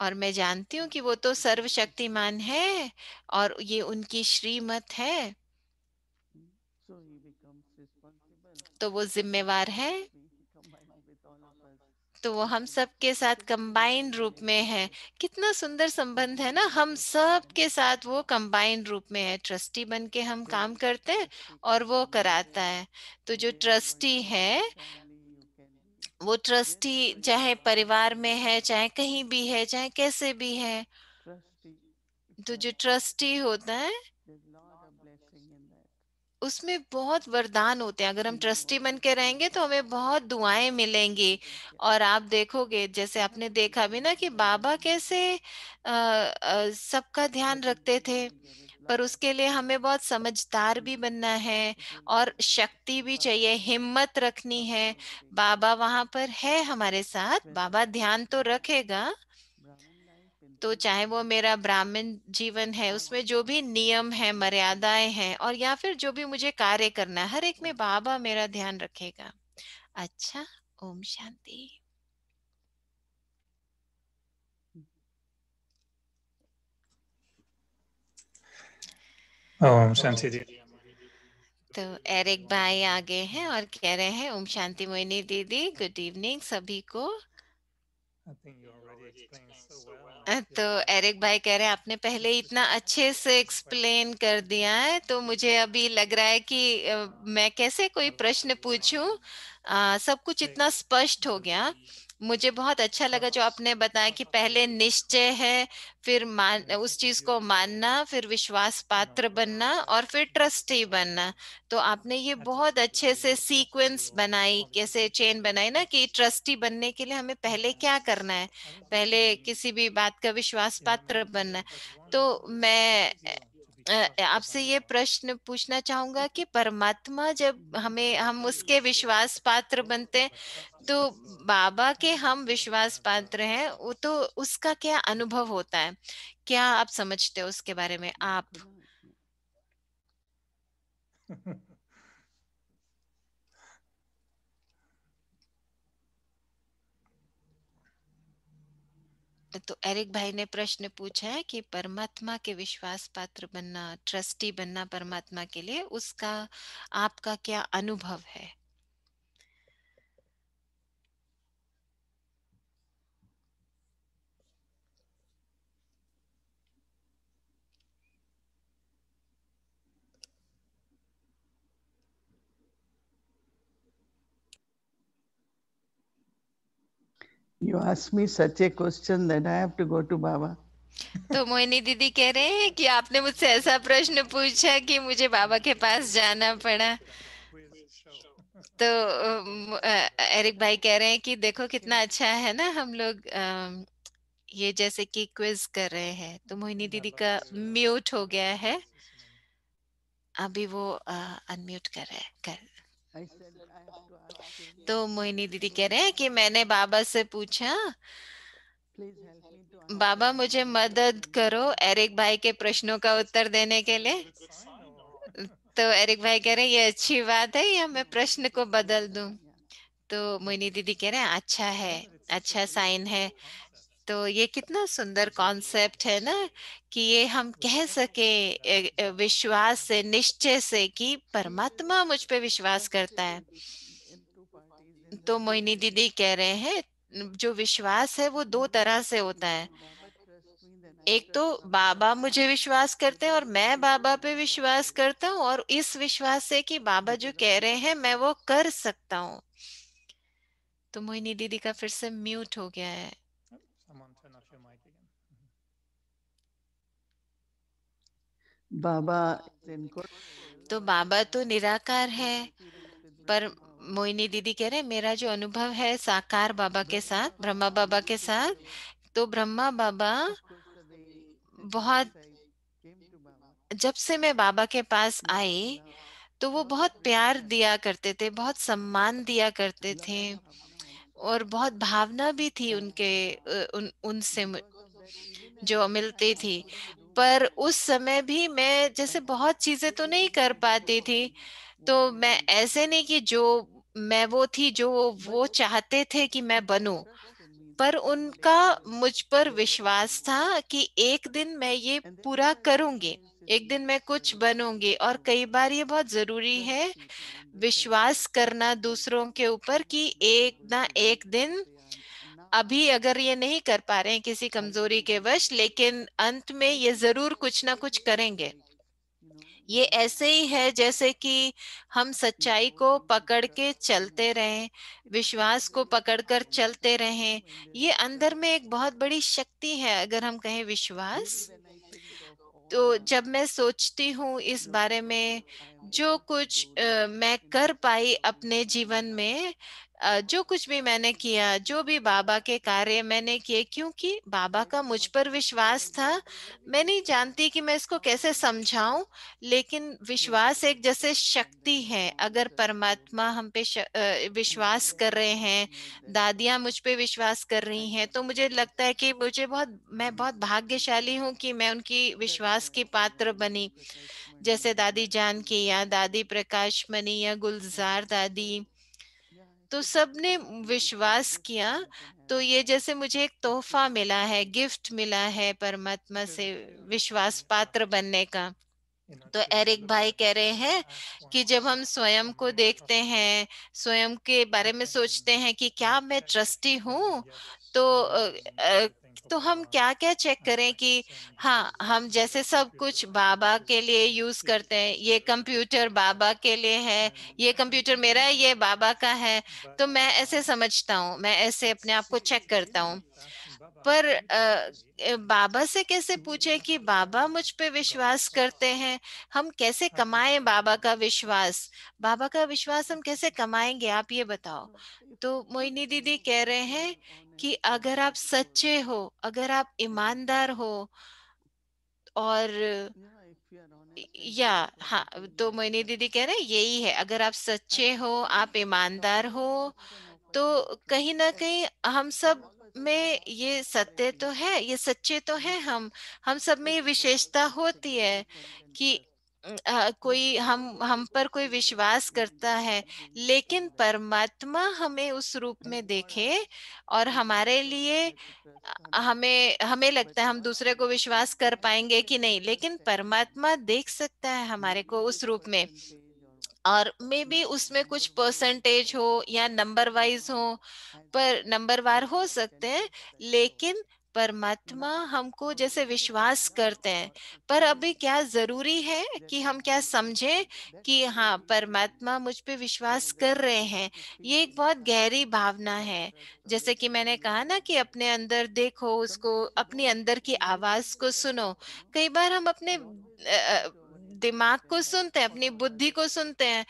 और मैं जानती हूँ कि वो तो सर्वशक्तिमान है और ये उनकी श्रीमत है, तो वो जिम्मेवार है। तो वो हम सब के साथ कंबाइन रूप में है। कितना सुंदर संबंध है ना, हम सब के साथ वो कंबाइन रूप में है। ट्रस्टी बन के हम काम करते हैं और वो कराता है। तो जो ट्रस्टी है, वो ट्रस्टी चाहे परिवार में है, चाहे कहीं भी है, चाहे कैसे भी है, तो जो ट्रस्टी होता है उसमें बहुत वरदान होते हैं। अगर हम ट्रस्टी बन के रहेंगे तो हमें बहुत दुआएं मिलेंगी। और आप देखोगे, जैसे आपने देखा भी ना कि बाबा कैसे सबका ध्यान रखते थे, पर उसके लिए हमें बहुत समझदार भी बनना है और शक्ति भी चाहिए, हिम्मत रखनी है। बाबा वहां पर है हमारे साथ, बाबा ध्यान तो रखेगा। तो चाहे वो मेरा ब्राह्मण जीवन है, उसमें जो भी नियम है, मर्यादाएं हैं, और या फिर जो भी मुझे कार्य करना है, हर एक में बाबा मेरा ध्यान रखेगा। अच्छा, ओम शांति। ओम शांति जी। तो एरिक भाई आगे हैं और कह रहे हैं, ओम शांति मोहिनी दीदी, गुड इवनिंग सभी को। तो एरिक भाई कह रहे हैं आपने पहले इतना अच्छे से एक्सप्लेन कर दिया है, तो मुझे अभी लग रहा है कि मैं कैसे कोई प्रश्न पूछूं। सब कुछ इतना स्पष्ट हो गया। मुझे बहुत अच्छा लगा जो आपने बताया कि पहले निश्चय है, फिर मान उस चीज को मानना, फिर विश्वास पात्र बनना और फिर ट्रस्टी बनना। तो आपने ये बहुत अच्छे से सीक्वेंस बनाई, कैसे चेन बनाई ना, कि ट्रस्टी बनने के लिए हमें पहले क्या करना है, पहले किसी भी बात का विश्वास पात्र बनना है। तो मैं आपसे ये प्रश्न पूछना चाहूंगा कि परमात्मा जब हम उसके विश्वास पात्र बनते हैं, तो बाबा के हम विश्वास पात्र हैं, वो तो उसका क्या अनुभव होता है, क्या आप समझते हो उसके बारे में आप? तो एरिक भाई ने प्रश्न पूछा है कि परमात्मा के विश्वास पात्र बनना, ट्रस्टी बनना परमात्मा के लिए, उसका आपका क्या अनुभव है? You ask me such a question that I have to go to Baba. तो मोहिनी दीदी कह रहे हैं कि आपने मुझसे ऐसा प्रश्न पूछा कि मुझे बाबा के पास जाना पड़ा। तो एरिक भाई कह रहे हैं कि देखो कितना अच्छा है ना, हम लोग ये जैसे कि क्विज कर रहे हैं। तो मोहिनी दीदी का म्यूट हो गया है, अभी वो अनम्यूट कर रहे हैं I said I have to ask him. तो मोहिनी दीदी कह रहे हैं कि मैंने बाबा से पूछा, Please help me to answer Baba this मुझे मदद question. करो एरिक भाई के प्रश्नों का उत्तर देने के लिए। तो एरिक भाई कह रहे हैं ये अच्छी बात है या मैं प्रश्न को बदल दूं? तो मोहिनी दीदी कह रहे हैं अच्छा है, अच्छा साइन है। तो ये कितना सुंदर कॉन्सेप्ट है ना, कि ये हम कह सके विश्वास से, निश्चय से, कि परमात्मा मुझ पे विश्वास करता है। तो मोहिनी दीदी कह रहे हैं जो विश्वास है वो दो तरह से होता है। एक तो बाबा मुझे विश्वास करते हैं और मैं बाबा पे विश्वास करता हूँ, और इस विश्वास से कि बाबा जो कह रहे हैं मैं वो कर सकता हूँ। तो मोहिनी दीदी का फिर से म्यूट हो गया है। बाबा is तो incorporeal, बाबा तो निराकार but है, experience with पर Brahma Baba. मोहिनी दीदी कह रहे हैं मेरा जो अनुभव है साकार बाबा के साथ, Brahma ब्रह्मा Baba बाबा के साथ, initially, तो ब्रह्मा बाबा of course, since the बहुत, days I came to Baba, जब से मैं बाबा के पास lot of आई love, तो वो lot of बहुत प्यार respect, दिया करते थे, बहुत सम्मान दिया करते थे, lot of bhavna also. और बहुत भावना भी थी उनके, And उनसे because of that, even at जो that मिलती time, I थी। couldn't do पर much. उस समय भी मैं जैसे I बहुत चीजें तो नहीं कर पाती थी, तो मैं ऐसे नहीं कि जो मैं वो थी जो but वो चाहते थे कि मैं they had बनूं, trust in me पर that one day उनका I will मुझ पर be able to do विश्वास this. था कि एक दिन मैं ये And that is पूरा why करूंगी, sometimes it एक दिन is मैं कुछ very बनूंगी। important और to कई बार ये बहुत जरूरी trust है people in the sense that विश्वास करना because दूसरों के ऊपर some कि of my एक people ना today, एक दिन, they are now अभी अगर ये नहीं कर पा रहे हैं किसी I will कमजोरी be के doing वश, it. लेकिन अंत में I ये think जरूर कुछ ना कुछ it's करेंगे। like, ये when ऐसे ही है जैसे कि हम you सच्चाई go को into पकड़ के trust, चलते रहें, विश्वास को पकड़कर चलते रहें। when there ये is अंदर trust, में एक बहुत बड़ी शक्ति है, अगर हम कहें really विश्वास। when I think of all तो the जब मैं सोचती हूँ इस बारे lotuses में, I am जो able to कुछ do now मैं in कर this पाई 2000 अपने जीवन years, में, जो कुछ भी मैंने किया, जो भी बाबा के कार्य मैंने किए, क्योंकि बाबा I का think मुझ what पर you said विश्वास is था। very, very मैं नहीं जानती कि मैं इसको कैसे powerful समझाऊं, लेकिन when विश्वास एक जैसे trust and शक्ति then है। bond अगर just goes परमात्मा on. हम पे My विश्वास कर रहे grandmother हैं, made that दादियां vow. मुझ पे विश्वास कर I रही हैं, think तो मुझे लगता है कि मैं बहुत भाग्यशाली हूँ कि मैं उनकी that is विश्वास why की I say पात्र Dadi बनी। Prakash Mani जैसे and दादी Dadi जानकी या Gulzar दादी Dadi. प्रकाश मणि या गुलजार And दादी, yeah, तो so that is सबने something it's a विश्वास gift किया। one can तो have ये and जैसे मुझे एक it तोहफा feels मिला है, very गिफ्ट मिला है परमात्मा से special. विश्वास पात्र बनने का। तो एरिक भाई कह रहे हैं कि जब हम स्वयं को देखते हैं, स्वयं के बारे में सोचते हैं कि क्या मैं ट्रस्टी हूँ, तो तो हम क्या क्या चेक करें कि हाँ, हम जैसे सब कुछ बाबा के लिए यूज करते हैं, ये कंप्यूटर बाबा के लिए है, ये कंप्यूटर मेरा है, ये बाबा का है। तो मैं ऐसे समझता हूँ, मैं ऐसे अपने आप को चेक करता हूँ। पर बाबा से कैसे पूछे कि बाबा मुझ पे विश्वास करते हैं, हम कैसे कमाएं बाबा का विश्वास, बाबा का विश्वास हम कैसे कमाएंगे, आप ये बताओ। So if तो you मोइनी दीदी know कह if रहे you हैं are कि honest and अगर आप truthful सच्चे हो, अगर आप and ईमानदार हो, और yeah, if you are honest and या truthful, हाँ, I think तो that मोइनी दीदी कह रहे हैं यही है, अगर आप I सच्चे हो, think आप ईमानदार today's हो, question of तो कहीं ना trust, कहीं हम I'm सब always में ये सत्य correcting तो है, ये सच्चे तो है, हम सब में if ये what विशेषता is होती है significant and कि trust. कोई हम पर कोई विश्वास करता है, And we लेकिन think that परमात्मा हमें उस रूप in में the देखे, world और people हमारे always लिए say to trust someone, हमें हमें but लगता है हम what दूसरे को विश्वास कर I पाएंगे think कि at the नहीं, लेकिन understanding, परमात्मा देख सकता है हमारे को maybe the उस रूप में। percentage or और मे बी उसमें कुछ number wise परसेंटेज I हो cannot या नंबर say वाइज now हो, as पर नंबरवार what हो God can सकते हैं, expect. So लेकिन परमात्मा now हमको what जैसे really depends विश्वास now करते हैं। what to पर say अभी क्या जरूरी है that कि is हम क्या very समझें sensitive. That कि is हाँ, really परमात्मा मुझ पे now विश्वास that कर I रहे want हैं। to ये feel एक बहुत inside गहरी भावना that है। trust or जैसे that कि मैंने कहा ना कि embodiment. अपने अंदर देखो, उसको Sometimes we अपनी don't अंदर की आवाज listen to को सुनो। ourselves. कई बार हम अपने We always listen to our दिमाग intuition को that सुनते हैं, अपनी बुद्धि को सुनते हैं,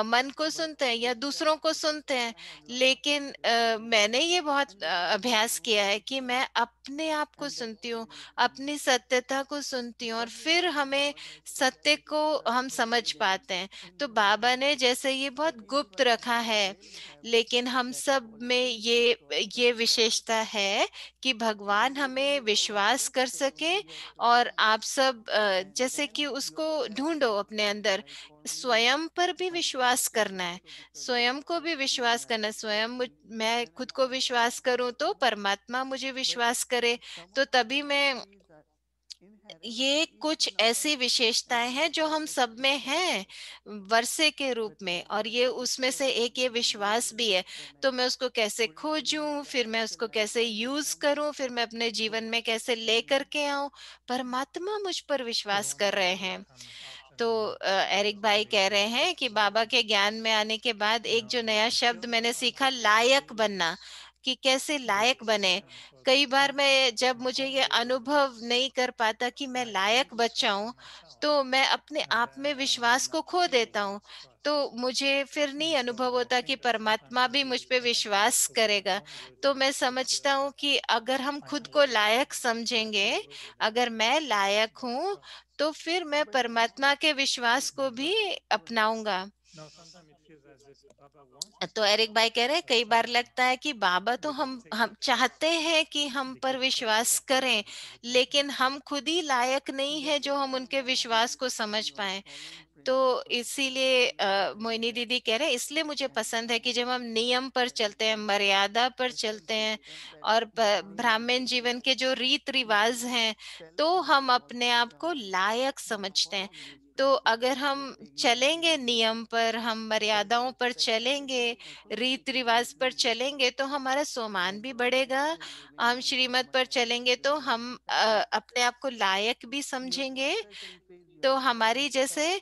मन को but सुनते हैं या with दूसरों को practice सुनते हैं। I have learned लेकिन that मैंने ये बहुत and that is why I अभ्यास want किया to है कि मैं अपने आप को and that's सुनती the हूँ, reason अपनी सत्यता को सुनती हूँ, और tell me फिर what हमें God has सत्य spoken to को trust हम समझ maybe there is पाते हैं। तो बाबा embodiment ने जैसे ये बहुत but each गुप्त one of रखा us है, really have लेकिन हम that सब में quality because ये that's why विशेषता है कि भगवान हमें all of विश्वास us कर say सके। only yes to और trust आप सब and जैसे then कि उसको yourself ढूंढो अपने also अंदर, like for me स्वयं पर भी I विश्वास trust करना है, also because स्वयं को भी when विश्वास I करना है। स्वयं trust me मैं then I खुद को can विश्वास trust करूं तो others परमात्मा मुझे but विश्वास करे, some तो of the तभी मैं qualities are ये कुछ ऐसी विशेषताएं हैं जो हम सब में हैं वर्षे के रूप में, और ये उसमें से एक ये विश्वास भी है। तो मैं उसको कैसे खोजूं, फिर मैं उसको कैसे यूज करूं, फिर मैं अपने जीवन में कैसे लेकर के आऊं। परमात्मा मुझ पर विश्वास कर रहे हैं। तो एरिक भाई कह रहे हैं कि बाबा के ज्ञान में आने के बाद एक जो नया शब्द मैंने सीखा, लायक बनना, कि कैसे लायक बने। कई बार मैं, जब मुझे ये अनुभव नहीं कर पाता कि मैं लायक बच्चा हूं, तो मैं अपने आप में विश्वास को खो देता हूँ। तो मुझे फिर नहीं अनुभव होता कि परमात्मा भी मुझ पे विश्वास करेगा। तो मैं समझता हूँ कि अगर हम खुद को लायक समझेंगे, अगर मैं लायक हूँ, तो फिर मैं परमात्मा के विश्वास को भी अपनाऊंगा। तो एरिक भाई कह रहे हैं कई बार लगता है कि बाबा तो हम चाहते हैं कि हम पर विश्वास करें, लेकिन हम खुद ही लायक नहीं है जो हम उनके विश्वास को समझ पाए। तो इसीलिए मोहिनी दीदी कह रहे हैं, इसलिए मुझे पसंद है कि जब हम नियम पर चलते हैं, मर्यादा पर चलते हैं, और ब्राह्मण जीवन के जो रीत रिवाज हैं, तो हम अपने आप को लायक समझते हैं। तो अगर हम चलेंगे नियम पर, हम मर्यादाओं पर चलेंगे, रीत रिवाज पर चलेंगे, तो हमारा सम्मान भी बढ़ेगा। हम श्रीमत पर चलेंगे तो हम अपने आप को लायक भी समझेंगे। तो हमारी जैसे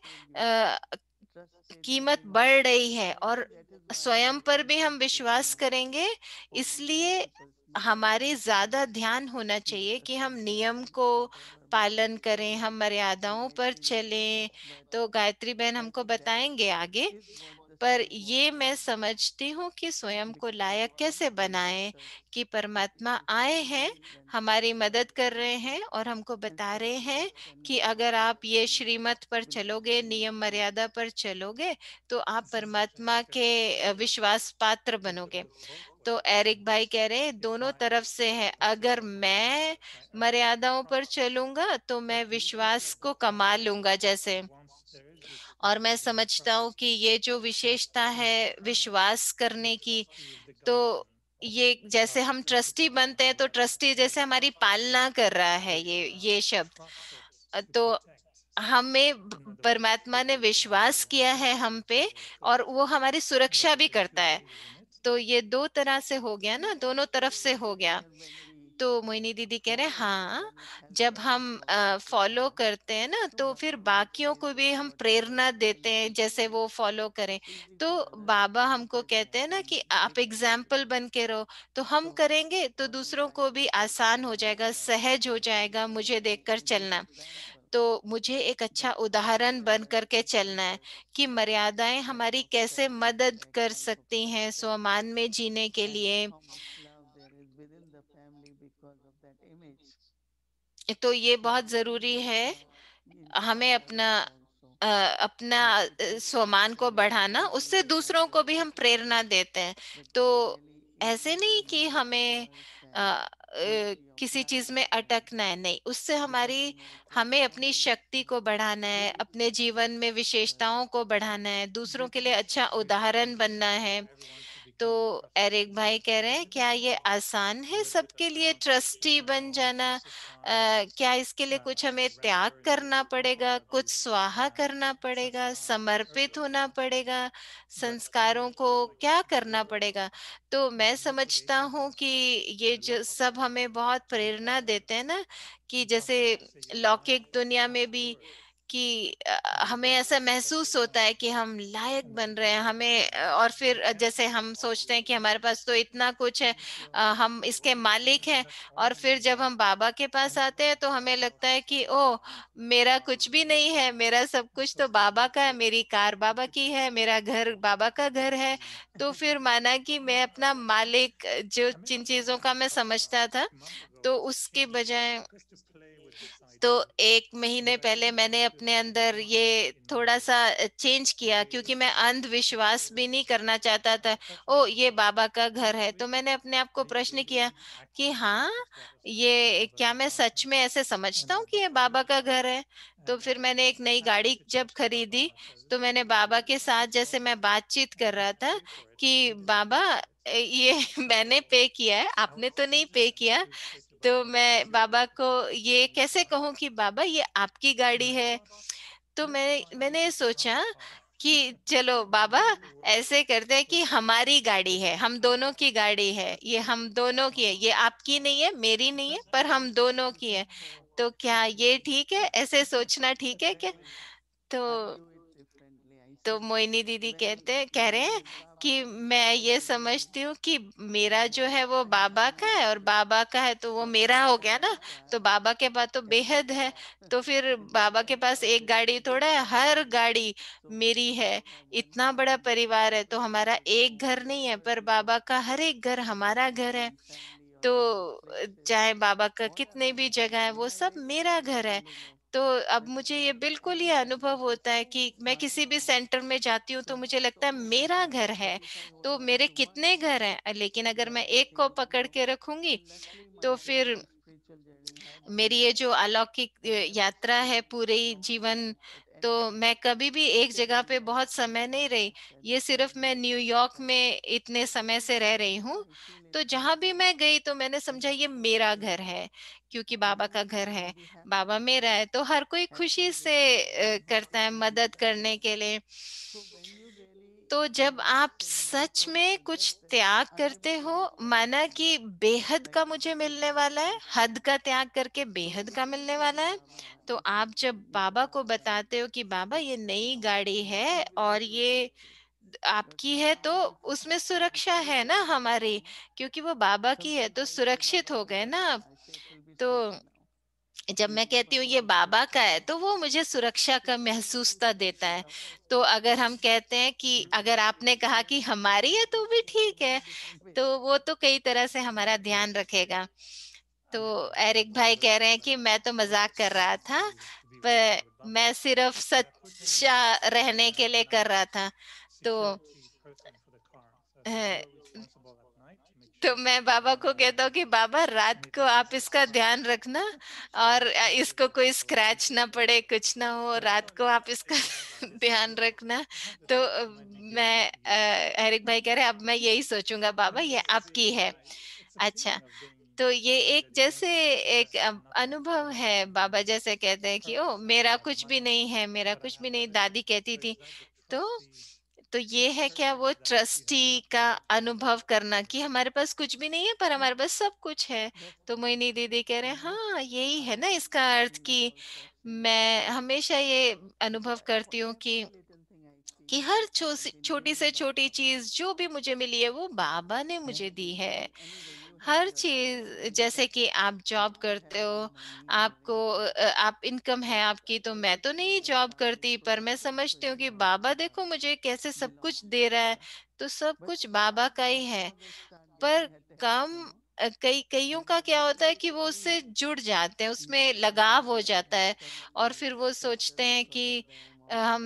कीमत बढ़ रही है, और स्वयं पर भी हम विश्वास करेंगे। इसलिए हमारे ज्यादा ध्यान होना चाहिए कि हम नियम को पालन करें, हम मर्यादाओं पर चलें। तो गायत्री बहन हमको बताएंगे आगे। पर ये मैं समझती हूँ कि स्वयं को लायक कैसे बनाएं, कि परमात्मा आए हैं, हमारी मदद कर रहे हैं, और हमको बता रहे हैं कि अगर आप ये श्रीमत पर चलोगे, नियम मर्यादा पर चलोगे, तो आप परमात्मा के विश्वास पात्र बनोगे। तो एरिक भाई कह रहे हैं दोनों तरफ से है। अगर मैं मर्यादाओं पर चलूंगा तो मैं विश्वास को कमा लूंगा जैसे। और मैं समझता हूँ कि ये जो विशेषता है विश्वास करने की, तो ये जैसे हम ट्रस्टी बनते हैं, तो ट्रस्टी जैसे हमारी पालना कर रहा है, ये शब्द। तो हमें परमात्मा ने विश्वास किया है हम पे, और वो हमारी सुरक्षा भी करता है। तो ये दो तरह से हो गया ना, दोनों तरफ से हो गया। तो मोहिनी दीदी कह रहे हैं हाँ, जब हम फॉलो करते हैं ना, तो फिर बाकियों को भी हम प्रेरणा देते हैं जैसे वो फॉलो करें। तो बाबा हमको कहते हैं ना कि आप एग्जाम्पल बन के रहो। तो हम करेंगे तो दूसरों को भी आसान हो जाएगा, सहज हो जाएगा मुझे देखकर चलना। तो मुझे एक अच्छा उदाहरण बन करके चलना है कि मर्यादाएं हमारी कैसे मदद कर सकती हैं स्वमान में जीने के लिए। तो ये बहुत जरूरी है, हमें अपना अपना स्वमान को बढ़ाना, उससे दूसरों को भी हम प्रेरणा देते हैं। तो ऐसे नहीं कि हमें किसी चीज में अटकना है, नहीं, उससे हमें अपनी शक्ति को बढ़ाना है, अपने जीवन में विशेषताओं को बढ़ाना है, दूसरों के लिए अच्छा उदाहरण बनना है। तो एरिक भाई कह रहे हैं क्या ये आसान है सबके लिए ट्रस्टी बन जाना? क्या इसके लिए कुछ हमें त्याग करना पड़ेगा, कुछ स्वाहा करना पड़ेगा, समर्पित होना पड़ेगा, संस्कारों को क्या करना पड़ेगा? तो मैं समझता हूँ कि ये जो सब हमें बहुत प्रेरणा देते हैं ना, कि जैसे लौकिक दुनिया में भी, कि हमें ऐसा महसूस होता है कि हम लायक बन रहे हैं, और फिर जैसे हम सोचते हैं कि हमारे पास तो इतना कुछ है, हम इसके मालिक हैं। और फिर जब हम बाबा के पास आते हैं तो हमें लगता है कि ओ, मेरा कुछ भी नहीं है, मेरा सब कुछ तो बाबा का है, मेरी कार बाबा की है, मेरा घर बाबा का घर है। तो फिर माना कि मैं अपना मालिक, जो जिन चीजों का मैं समझता था, तो उसके बजाय, तो 1 महीने पहले मैंने अपने अंदर ये थोड़ा सा चेंज किया, क्योंकि मैं अंधविश्वास भी नहीं करना चाहता था। ओ, ये बाबा का घर है, तो मैंने अपने आप को प्रश्न किया कि हाँ, ये क्या मैं सच में ऐसे समझता हूँ कि ये बाबा का घर है? तो फिर मैंने एक नई गाड़ी जब खरीदी, तो मैंने बाबा के साथ जैसे मैं बातचीत कर रहा था कि बाबा, ये मैंने पे किया है, आपने तो नहीं पे किया। तो मैं बाबा को ये कैसे कहूँ कि बाबा ये आपकी गाड़ी है। तो मैंने सोचा कि चलो बाबा ऐसे करते हैं कि हमारी गाड़ी है, हम दोनों की गाड़ी है, ये हम दोनों की है, ये आपकी नहीं है, मेरी नहीं है, पर हम दोनों की है। तो क्या ये ठीक है, ऐसे सोचना ठीक है क्या? तो मोहिनी दीदी कह रहे हैं कि मैं ये समझती हूँ कि मेरा जो है वो बाबा का है, और बाबा का है तो वो मेरा हो गया ना। तो बाबा के पास तो बेहद है, तो फिर बाबा के पास एक गाड़ी थोड़ा है, हर गाड़ी मेरी है। इतना बड़ा परिवार है तो हमारा एक घर नहीं है, पर बाबा का हर एक घर हमारा घर है। तो चाहे बाबा का कितने भी जगह है, वो सब मेरा घर है। तो अब मुझे ये बिल्कुल ही अनुभव होता है कि मैं किसी भी सेंटर में जाती हूँ तो मुझे लगता है मेरा घर है। तो मेरे कितने घर हैं, लेकिन अगर मैं एक को पकड़ के रखूंगी तो फिर मेरी ये जो अलौकिक यात्रा है पूरे जीवन, तो मैं कभी भी एक जगह पे बहुत समय नहीं रही। ये सिर्फ मैं न्यूयॉर्क में इतने समय से रह रही हूँ। तो जहां भी मैं गई तो मैंने समझा ये मेरा घर है, क्योंकि बाबा का घर है, बाबा मेरा है, तो हर कोई खुशी से करता है मदद करने के लिए। तो जब आप सच में कुछ त्याग करते हो, माना कि बेहद का मुझे मिलने वाला है, हद का त्याग करके बेहद का मिलने वाला है, तो आप जब बाबा को बताते हो कि बाबा ये नई गाड़ी है और ये आपकी है, तो उसमें सुरक्षा है ना हमारी, क्योंकि वो बाबा की है तो सुरक्षित हो गए ना आप। तो जब मैं कहती हूँ ये बाबा का है तो वो मुझे सुरक्षा का महसूसता देता है। तो अगर हम कहते हैं कि अगर आपने कहा कि हमारी है तो भी ठीक है, तो वो तो कई तरह से हमारा ध्यान रखेगा। तो एरिक भाई कह रहे हैं कि मैं तो मजाक कर रहा था, पर मैं सिर्फ सच्चा रहने के लिए कर रहा था। तो अ, तो मैं बाबा को कहता हूँ कि बाबा रात को आप इसका ध्यान रखना, और इसको कोई स्क्रैच ना पड़े, कुछ ना हो, रात को आप इसका ध्यान रखना। तो मैं एरिक भाई कह रहे अब मैं यही सोचूंगा बाबा ये आपकी है। अच्छा, तो ये एक जैसे एक अनुभव है, बाबा जैसे कहते हैं कि ओ मेरा कुछ भी नहीं है, मेरा कुछ भी नहीं, दादी कहती थी। तो ये है क्या, वो ट्रस्टी का अनुभव करना कि हमारे पास कुछ भी नहीं है पर हमारे पास सब कुछ है। तो मोहिनी दीदी कह रहे हैं हाँ यही है ना इसका अर्थ, कि मैं हमेशा ये अनुभव करती हूँ कि हर छोटी से छोटी चीज जो भी मुझे मिली है वो बाबा ने मुझे दी है। हर चीज, जैसे कि आप जॉब करते हो, आपको आप इनकम है आपकी, तो मैं तो नहीं जॉब करती, पर मैं समझती हूँ कि बाबा देखो मुझे कैसे सब कुछ दे रहा है। तो सब कुछ बाबा का ही है। पर कम कईयों का क्या होता है कि वो उससे जुड़ जाते हैं, उसमें लगाव हो जाता है, और फिर वो सोचते हैं कि हम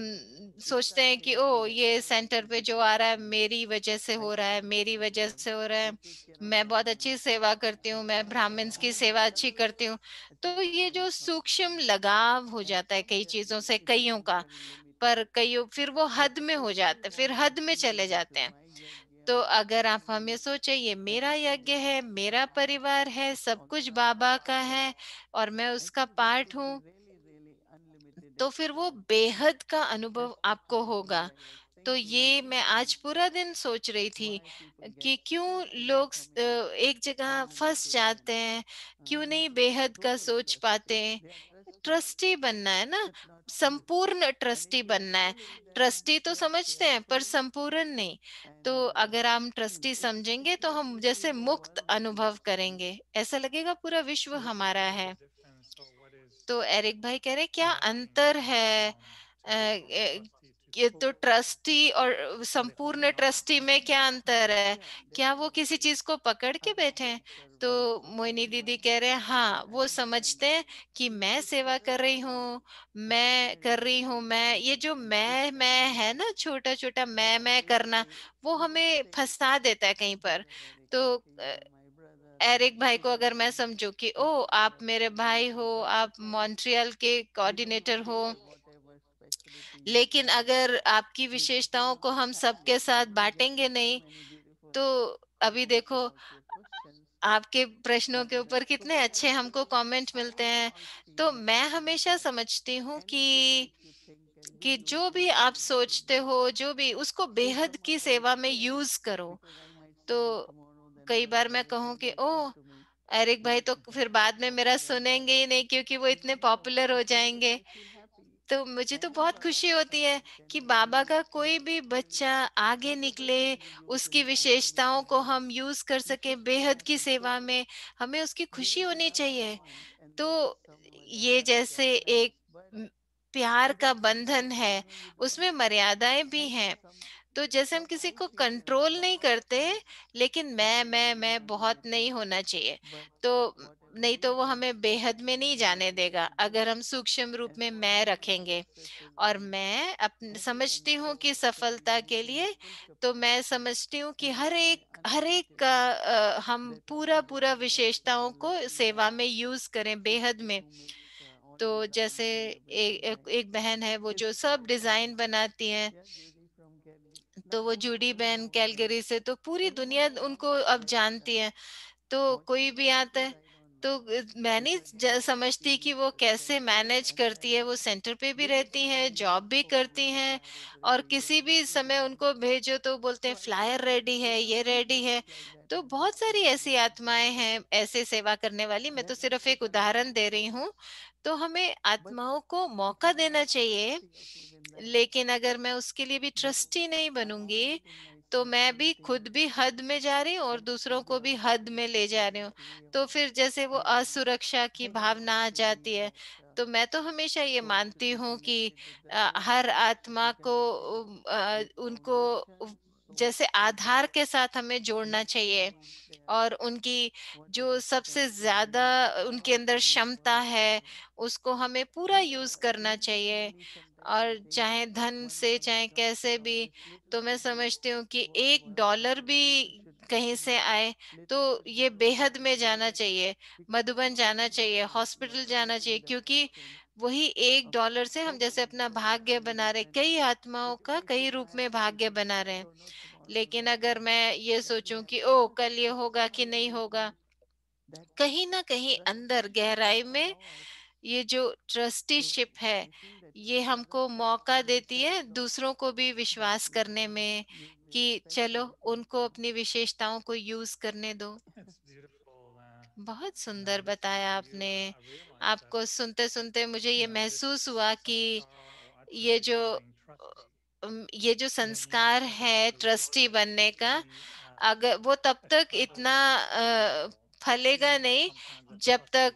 सोचते हैं कि ओ ये सेंटर पे जो आ रहा है मेरी वजह से हो रहा है, मेरी वजह से हो रहा है, मैं बहुत अच्छी सेवा करती हूँ, मैं ब्राह्मण्स की सेवा अच्छी करती हूँ। तो ये जो सूक्ष्म लगाव हो जाता है कई चीजों से कईयों का, पर कईयों फिर वो हद में हो जाता है, फिर हद में चले जाते हैं। तो अगर आप हमें सोचे ये मेरा यज्ञ है, मेरा परिवार है, सब कुछ बाबा का है और मैं उसका पार्ट हूँ, तो फिर वो बेहद का अनुभव आपको होगा। तो ये मैं आज पूरा दिन सोच रही थी कि क्यों लोग एक जगह फंस जाते हैं, क्यों नहीं बेहद का सोच पाते। ट्रस्टी बनना है ना, संपूर्ण ट्रस्टी बनना है। ट्रस्टी तो समझते हैं पर संपूर्ण नहीं। तो अगर हम ट्रस्टी समझेंगे तो हम जैसे मुक्त अनुभव करेंगे, ऐसा लगेगा पूरा विश्व हमारा है। तो एरिक भाई कह रहे क्या अंतर है, ये तो ट्रस्टी और संपूर्ण ट्रस्टी में क्या अंतर है, क्या वो किसी चीज को पकड़ के बैठे हैं? तो मोहिनी दीदी कह रहे हैं हाँ वो समझते हैं कि मैं सेवा कर रही हूँ, मैं कर रही हूँ, मैं ये जो मैं है ना, छोटा छोटा मैं करना, वो हमें फंसा देता है कहीं पर। तो एरिक भाई को अगर मैं समझू कि ओ आप मेरे भाई हो, आप मॉन्ट्रियल के कोऑर्डिनेटर हो, लेकिन अगर आपकी विशेषताओं को हम सबके साथ बांटेंगे नहीं, तो अभी देखो आपके प्रश्नों के But ऊपर कितने अच्छे हमको कमेंट I मिलते want to हैं। ask you तो that मैं question हमेशा that समझती हूँ anything which you think and कि which you जो भी feel आप that सोचते हो, जो भी उसको is बेहद from की my right सेवा में here, यूज करो। because I might तो say it tomorrow, then कई बार another मैं Eric कहूँ Bhai कि might come oh, to me. Eric भाई तो फिर So बाद में मेरा often like that. सुनेंगे ही नहीं क्योंकि वो And इतने you know, पॉपुलर हो it's like जाएंगे। I feel happy. तो मुझे तो Any बहुत Baba's खुशी होती है child can कि बाबा use का कोई that भी skill. बच्चा आगे निकले, Whatever he will use उसकी in Tamil, in विशेषताओं को Telugu, हम यूज कर we सके should feel बेहद की happy. सेवा So में, हमें उसकी there खुशी is होनी that चाहिए। bond, and तो there is someone ये that जैसे can match. एक But प्यार it का is बंधन something, है, you उसमें don't मर्यादाएं भी have हैं। some. तो जैसे हम What किसी I को feel that कंट्रोल नहीं Baba करते, is लेकिन मैं superhuman बहुत नहीं ability, होना चाहिए। but तो whatever नहीं he तो वो does, हमें that बेहद में is नहीं very, जाने very, देगा very good. अगर हम सूक्ष्म रूप And में for मैं me, रखेंगे। और especially, मैं अपने everyone समझती हूँ कि so can सफलता use के in his लिए, full तो मैं capacity, समझती हूँ कि and हर it's my एक unlimited का wish हम that पूरा पूरा whatever विशेषताओं the को lesson सेवा that में यूज करें is बेहद में। to make all तो design जैसे by Eric Bhai एक बहन है वो is जो to सब डिजाइन बनाती हैं, yeah, Judy from Calgary. तो Not वो only जूडी her, but बहन more than कैलगरी से, तो पूरी anyone दुनिया I उनको ask अब that जानती है। तो कोई भी whatever it आता is, है I don't तो know. मैं नहीं Because they समझती feel कि वो कैसे special, मैनेज and करती like है। वो सेंटर पे भी very रहती हैं, small जॉब भी करती photos हैं, are और every year किसी भी समय given. उनको भेजो तो बोलते हैं So I flyer feel ready है, there are ये many रेडी है। things like that तो in बहुत history सारी and ऐसी life, आत्माएं but हैं ऐसे सेवा करने वाली, मैं तो that सिर्फ एक especially उदाहरण दे रही so. हूँ। तो हमें But आत्माओं को it मौका is देना not चाहिए। exclusive in that, लेकिन अगर मैं उसके लिए भी but ट्रस्टी नहीं I बनूंगी, already तो myself मैं भी limiting खुद भी हद में जा रही हूँ और that दूसरों should be को भी also हद में ले जा रही हूँ। reciprocity, तो फिर जैसे वो and असुरक्षा की that I Bhavna uh also जाती believe है। that तो मैं तो हमेशा ये souls should मानती be हूँ कि connected with that her direction, आत्मा be को connected with उनको foundation, so जैसे that आधार के साथ हमें जोड़ना he can चाहिए। use that और उनकी जो whatever सबसे potential he ज्यादा has उनके अंदर to make क्षमता world है, better. उसको हमें पूरा And यूज करना चाहिए। individually, sometimes I और think चाहे धन one से can चाहे start कैसे from भी, this little तो मैं small समझती हूँ कि एक whatever डॉलर process, भी कहीं से आए तो little should be ये बेहद में provided, जाना little चाहिए, because मधुबन जाना we चाहिए, can हॉस्पिटल work जाना चाहिए, in that क्योंकि direction वही एक of डॉलर से हम so जैसे many अपना souls भाग्य in बना रहे, different, कई आत्माओं because का I कई feel रूप I have में to keep भाग्य it. बना I रहे हैं। don't know tomorrow लेकिन what अगर will मैं ये that सोचूं will कि be, ओ but कल ये it's होगा कि नहीं होगा, unlimited that कहीं ना कहीं trust अंदर गहराई that में allow us ये जो to. ट्रस्टीशिप है, I feel that ये trust is हमको very मौका powerful देती inside, है so दूसरों को भी that विश्वास will करने में use कि very चलो specially to उनको अपनी विशेषताओं को यूज करने दो। It's beautiful, बहुत सुंदर listening बताया to you. आपने। I realize that, आपको सुनते सुनते मुझे ये this महसूस हुआ कि sanskar or ये attribute जो of being trusty ये जो means संस्कार that है our ट्रस्टी बनने relationship का, be अगर वो तब तक इतना established at some level, फलेगा even though नहीं sometimes that जब तक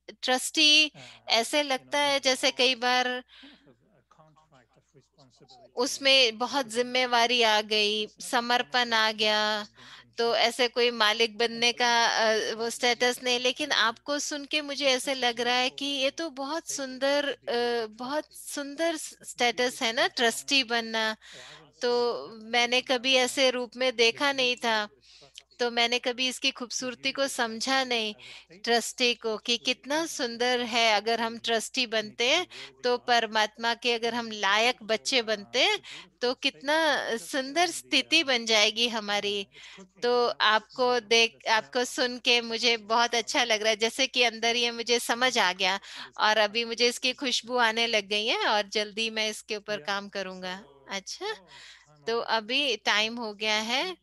trusty, ट्रस्टी, ऐसे लगता है जैसे कई involves bar kind of a contract of responsibility उसमें बहुत to them. जिम्मेवारी आ गई, It's not a formal समर्पण आ गया। relationship of being in तो charge. ऐसे कोई मालिक And बनने का being in charge वो leads स्टेटस नहीं। लेकिन to आपको सुन के मुझे ऐसे such a लग रहा है कि ये beautiful तो status to be the बहुत trustee. सुंदर It's not easy status to है ना take ट्रस्टी on, बनना। or I would तो say you have to मैंने see कभी ऐसे रूप में the देखा नहीं beauty था, of the trustee, तो मैंने कभी इसकी to खूबसूरती use को it समझा नहीं, as a status, ट्रस्टी को, which कि would कितना even सुंदर है अगर हम automatically ट्रस्टी need बनते to be हैं। worthy तो of. परमात्मा के अगर हम लायक बच्चे बनते हैं, It's a तो beautiful कितना state. So I'm just सुंदर sharing स्थिति बन जाएगी हमारी। it's तो cooking, and that was the आपको smell सुन के मुझे बहुत of अच्छा लग रहा है, जैसे कि अंदर ये मुझे समझ आ गया, this और अभी मुझे attribute. इसकी खुशबू आने लग गई है और जल्दी मैं इसके ऊपर Yeah. काम So, करूंगा। अच्छा, it's time तो already. अभी टाइम हो So गया है,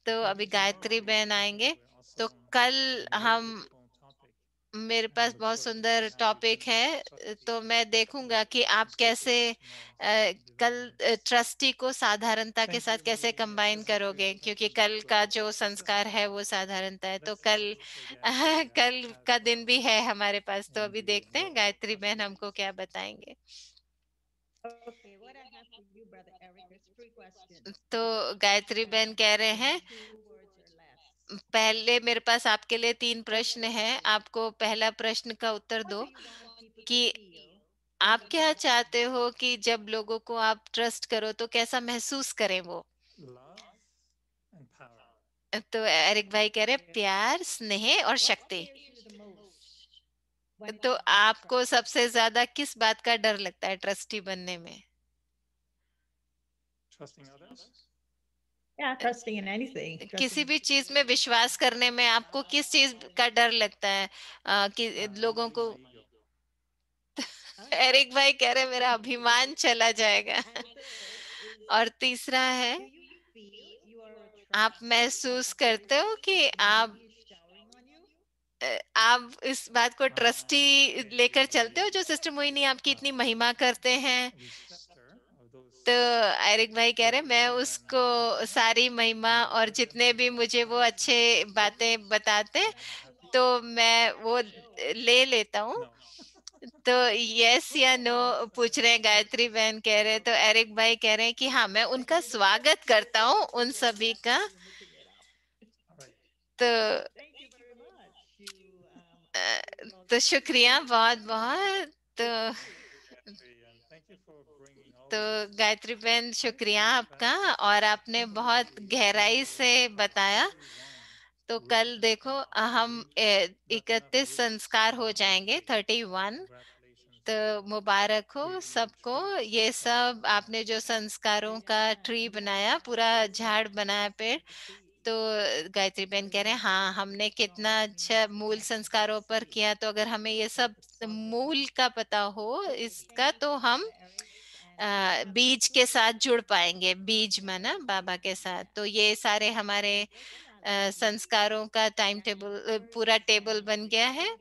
तो maybe अभी गायत्री tomorrow बहन आएंगे। we're तो also कल have a very हम, beautiful topic, मेरे and पास look बहुत forward to सुंदर how you topic can be है, trusty तो मैं देखूंगा with कि आप कैसे simplicity tomorrow. It'll be very कल nice. ट्रस्टी को साधारणता के Thank साथ you. कैसे कंबाइन This is करोगे, good. Thank क्योंकि you कल for का जो just संस्कार है वो साधारणता है। तो let's कल never forget that कल as का दिन भी well है हमारे पास, तो in अभी the देखते हैं world of गायत्री बहन हमको trustees. क्या बताएंगे। Okay, what I have for you, Brother Eric, is three questions. तो You गायत्री can बहन कह रहे answer in हैं, 2 words or less. पहले मेरे पास आपके लिए 3 प्रश्न हैं, आपको पहला प्रश्न का उत्तर What do दो you want people to कि feel when आप they क्या trust चाहते you? हो कि जब लोगों को आप ट्रस्ट करो तो कैसा महसूस करें वो। Love and power. तो एरिक भाई कह रहे हैं, Very good. प्यार, स्नेह और What शक्ति। scares you the most when it तो comes to आपको trust? सबसे ज्यादा किस बात का डर लगता है ट्रस्टी बनने में। Trusting others. Yeah, trusting in anything. किसी Trusting. भी चीज में विश्वास करने में आपको किस चीज का डर लगता है कि लोगों को? My ego. एरिक भाई कह रहे मेरा अभिमान चला जाएगा। And third is, और तीसरा है, do you feel you are आप trusty or महसूस करते हो authority कि when Devi is showering on you? आप इस बात को ट्रस्टी Okay, लेकर चलते हो the जो सिस्टर मोहिनी आपकी इतनी महिमा करते हैं? receptor of those तो एरिक भाई कह रहे मैं praises उसको and सारी महिमा और जितने भी मुझे वो अच्छे बातें बताते happy. तो मैं वो ले लेता हूँ। No. तो यस या नो पूछ रहे हैं, गायत्री बहन कह रहे हैं, तो एरिक भाई कह रहे हैं कि हाँ मैं उनका स्वागत करता हूँ उन सभी का। You're looking it up. All right. तो Thank you very much. You well, तो thank you शुक्रिया for बहुत sharing बहुत। तो with me. Gayatri, and thank you for bringing all तो these गायत्री बहन शुक्रिया deep आपका, aspects और of आपने बहुत symbolism गहराई into से बताया। 31 तो root कल देखो sanskars. हम That's enough 31 roots. संस्कार हो जाएंगे, 31। Congratulations तो for मुबारक हो creating the सबको। tree of ये सब sanskars. आपने जो संस्कारों का Yeah, ट्री you बनाया, have पूरा created झाड़ the बनाया, पेड़। of the tree. तो गायत्री बहन कह रहे हैं हाँ हमने कितना अच्छा मूल संस्कारों पर किया। तो अगर हमें ये सब मूल का पता हो इसका, तो हम बीज के साथ जुड़ पाएंगे। बीज माना बाबा के साथ। तो ये सारे हमारे संस्कारों का टाइम टेबल, पूरा टेबल बन गया है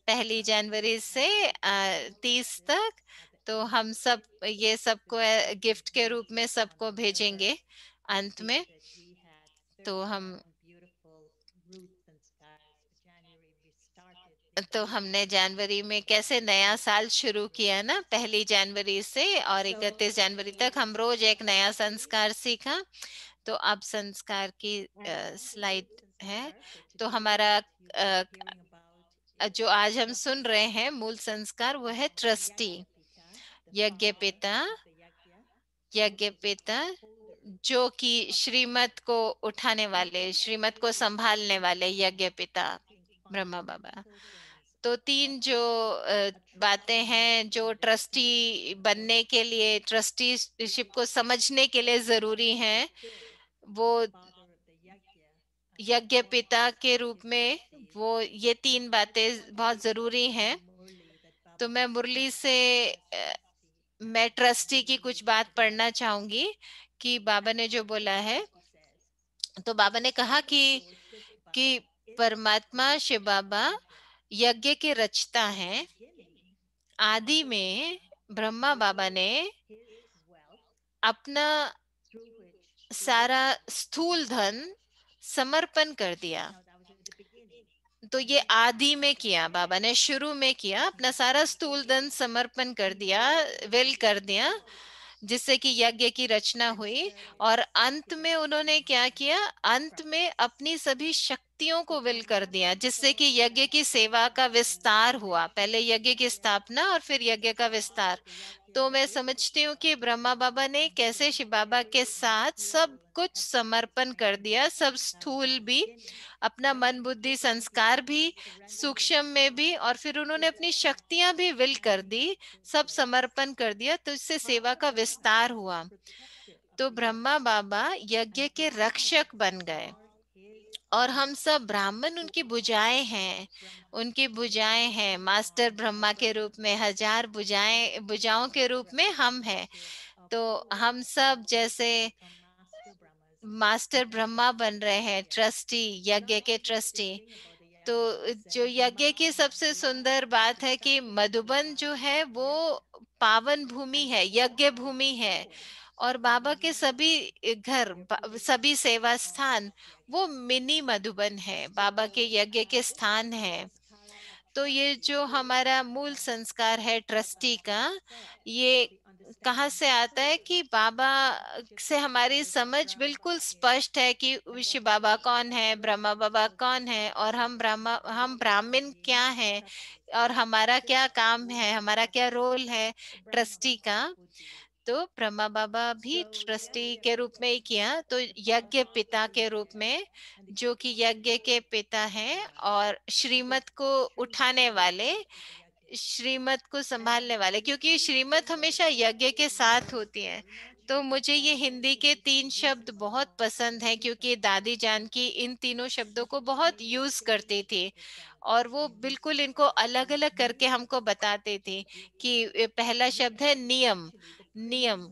1 जनवरी से 30 तक। तो हम सब ये सबको गिफ्ट के रूप में सबको भेजेंगे अंत में। तो हम तो हमने जनवरी में कैसे नया साल शुरू किया ना, 1 जनवरी से और 31 जनवरी तक हम रोज एक नया संस्कार सीखा। तो अब संस्कार की स्लाइड है। तो हमारा जो आज हम सुन रहे हैं मूल संस्कार वो है ट्रस्टी, यज्ञ पिता। यज्ञ पिता जो कि श्रीमत को उठाने वाले, श्रीमत को संभालने वाले यज्ञ पिता ब्रह्मा बाबा। तो 3 जो बातें हैं जो ट्रस्टी बनने के लिए, ट्रस्टीशिप को समझने के लिए जरूरी हैं, वो यज्ञ पिता के रूप में वो ये 3 बातें बहुत जरूरी हैं। तो मैं मुरली से मैं ट्रस्टी की कुछ बात पढ़ना चाहूंगी कि बाबा ने जो बोला है। तो बाबा ने कहा कि परमात्मा शिव बाबा यज्ञ के रचता हैं। आदि में ब्रह्मा बाबा ने अपना सारा स्थूल धन समर्पण कर दिया। तो ये आदि में किया, बाबा ने शुरू में किया, अपना सारा स्थूल धन समर्पण कर दिया, विल कर दिया, जिससे कि यज्ञ की रचना हुई। और अंत में उन्होंने क्या किया, अंत में अपनी सभी शक्तियों को विल कर दिया, जिससे कि यज्ञ की सेवा का विस्तार हुआ। पहले यज्ञ की स्थापना और फिर यज्ञ का विस्तार। तो मैं समझती हूँ कि ब्रह्मा बाबा ने कैसे शिव बाबा के साथ सब कुछ समर्पण कर दिया, सब स्थूल भी, अपना मन बुद्धि संस्कार भी, सूक्ष्म में भी, और फिर उन्होंने अपनी शक्तियां भी विल कर दी, सब समर्पण कर दिया। तो इससे सेवा का विस्तार हुआ। तो ब्रह्मा बाबा यज्ञ के रक्षक बन गए, और हम सब ब्राह्मण उनकी भुजाएं हैं, उनकी भुजाएं हैं। मास्टर ब्रह्मा के रूप में 1000 भुजाओं के रूप में हम हैं। तो हम सब जैसे मास्टर ब्रह्मा बन रहे हैं, ट्रस्टी, यज्ञ के ट्रस्टी। तो जो यज्ञ की सबसे सुंदर बात है कि मधुबन जो है वो पावन भूमि है, यज्ञ भूमि है। और बाबा के सभी घर, सभी सेवा स्थान वो मिनी मधुबन है, बाबा के यज्ञ के स्थान है। तो ये जो हमारा मूल संस्कार है ट्रस्टी का, ये कहाँ से आता है कि बाबा से हमारी समझ बिल्कुल स्पष्ट है कि शिव बाबा कौन है, ब्रह्मा बाबा कौन है, और हम ब्राह्मण क्या हैं, और हमारा क्या काम है, हमारा क्या रोल है ट्रस्टी का। तो ब्रह्मा बाबा भी ट्रस्टी के रूप में ही किया, तो यज्ञ पिता के रूप में, जो कि यज्ञ के पिता हैं और श्रीमत को उठाने वाले, श्रीमत को संभालने वाले, क्योंकि श्रीमत हमेशा यज्ञ के साथ होती है। तो मुझे ये हिंदी के 3 शब्द बहुत पसंद हैं, क्योंकि दादी जान की इन तीनों शब्दों को बहुत यूज करती थी और वो बिल्कुल इनको अलग अलग करके हमको बताते थे कि पहला शब्द है नियम। नियम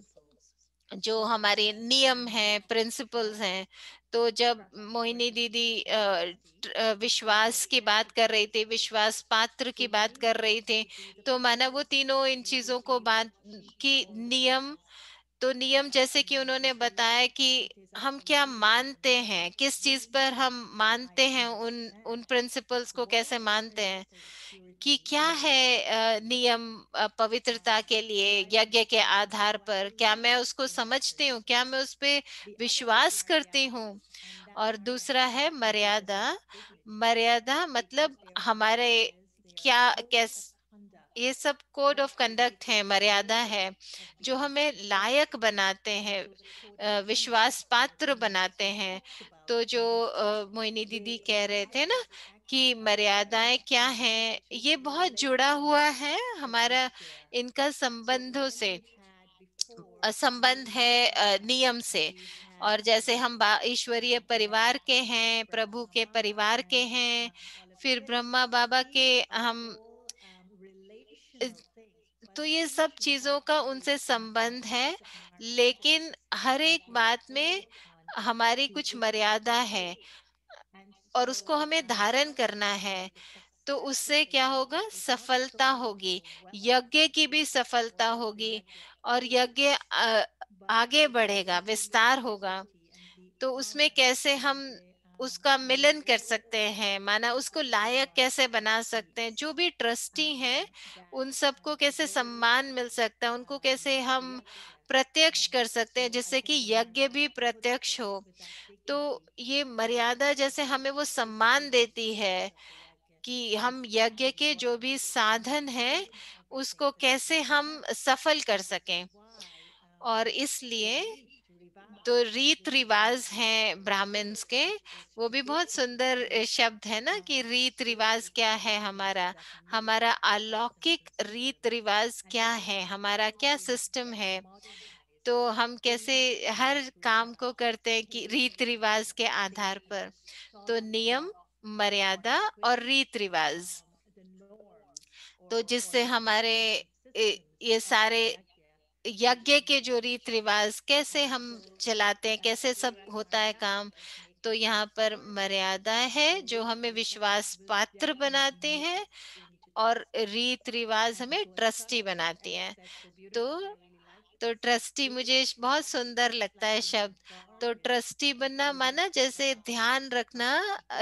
जो हमारे नियम हैं, प्रिंसिपल्स हैं। तो जब मोहिनी दीदी विश्वास की बात कर रही थी, विश्वास पात्र की बात कर रही थी, तो माना वो तीनों इन चीजों को बात की नियम। तो नियम जैसे कि उन्होंने बताया कि हम क्या मानते हैं, किस चीज पर हम मानते हैं, उन उन प्रिंसिपल्स को कैसे मानते हैं, कि क्या है नियम पवित्रता के लिए यज्ञ के आधार पर, क्या मैं उसको समझती हूँ, क्या मैं उस पे विश्वास करती हूँ। और दूसरा है मर्यादा। मर्यादा मतलब हमारे क्या कैस ये सब कोड ऑफ कंडक्ट है, मर्यादा है जो हमें लायक बनाते हैं, विश्वास पात्र बनाते हैं। तो जो मोहिनी दीदी कह रहे थे ना कि मर्यादाएं क्या हैं, ये बहुत जुड़ा हुआ है हमारा इनका संबंधों से। संबंध है नियम से। और जैसे हम ईश्वरीय परिवार के हैं, प्रभु के परिवार के हैं, फिर ब्रह्मा बाबा के हम, तो ये सब चीजों का उनसे संबंध है। लेकिन हर एक बात में हमारी कुछ मर्यादा है और उसको हमें धारण करना है। तो उससे क्या होगा, सफलता होगी, यज्ञ की भी सफलता होगी और यज्ञ आगे बढ़ेगा, विस्तार होगा। तो उसमें कैसे हम उसका मिलन कर सकते हैं, माना उसको लायक कैसे बना सकते हैं, जो भी ट्रस्टी हैं उन सबको कैसे सम्मान मिल सकता है, उनको कैसे हम प्रत्यक्ष कर सकते हैं जिससे कि यज्ञ भी प्रत्यक्ष हो। तो ये मर्यादा जैसे हमें वो सम्मान देती है कि हम यज्ञ के जो भी साधन हैं उसको कैसे हम सफल कर सकें। और इसलिए तो रीत रिवाज हैं ब्राह्मण्स के, वो भी बहुत सुंदर शब्द है ना कि रीत रिवाज क्या है, हमारा हमारा अलौकिक रीत रिवाज क्या है, हमारा क्या सिस्टम है। तो हम कैसे हर काम को करते हैं कि रीत रिवाज के आधार पर। तो नियम, मर्यादा और रीत रिवाज, तो जिससे हमारे ये सारे यज्ञ के जो रीत रिवाज कैसे हम चलाते हैं, कैसे सब होता है काम। तो यहाँ पर मर्यादा है जो हमें विश्वास पात्र बनाते हैं और रीत रिवाज हमें ट्रस्टी बनाती हैं। तो ट्रस्टी मुझे बहुत सुंदर लगता है शब्द। तो ट्रस्टी बनना माना जैसे ध्यान रखना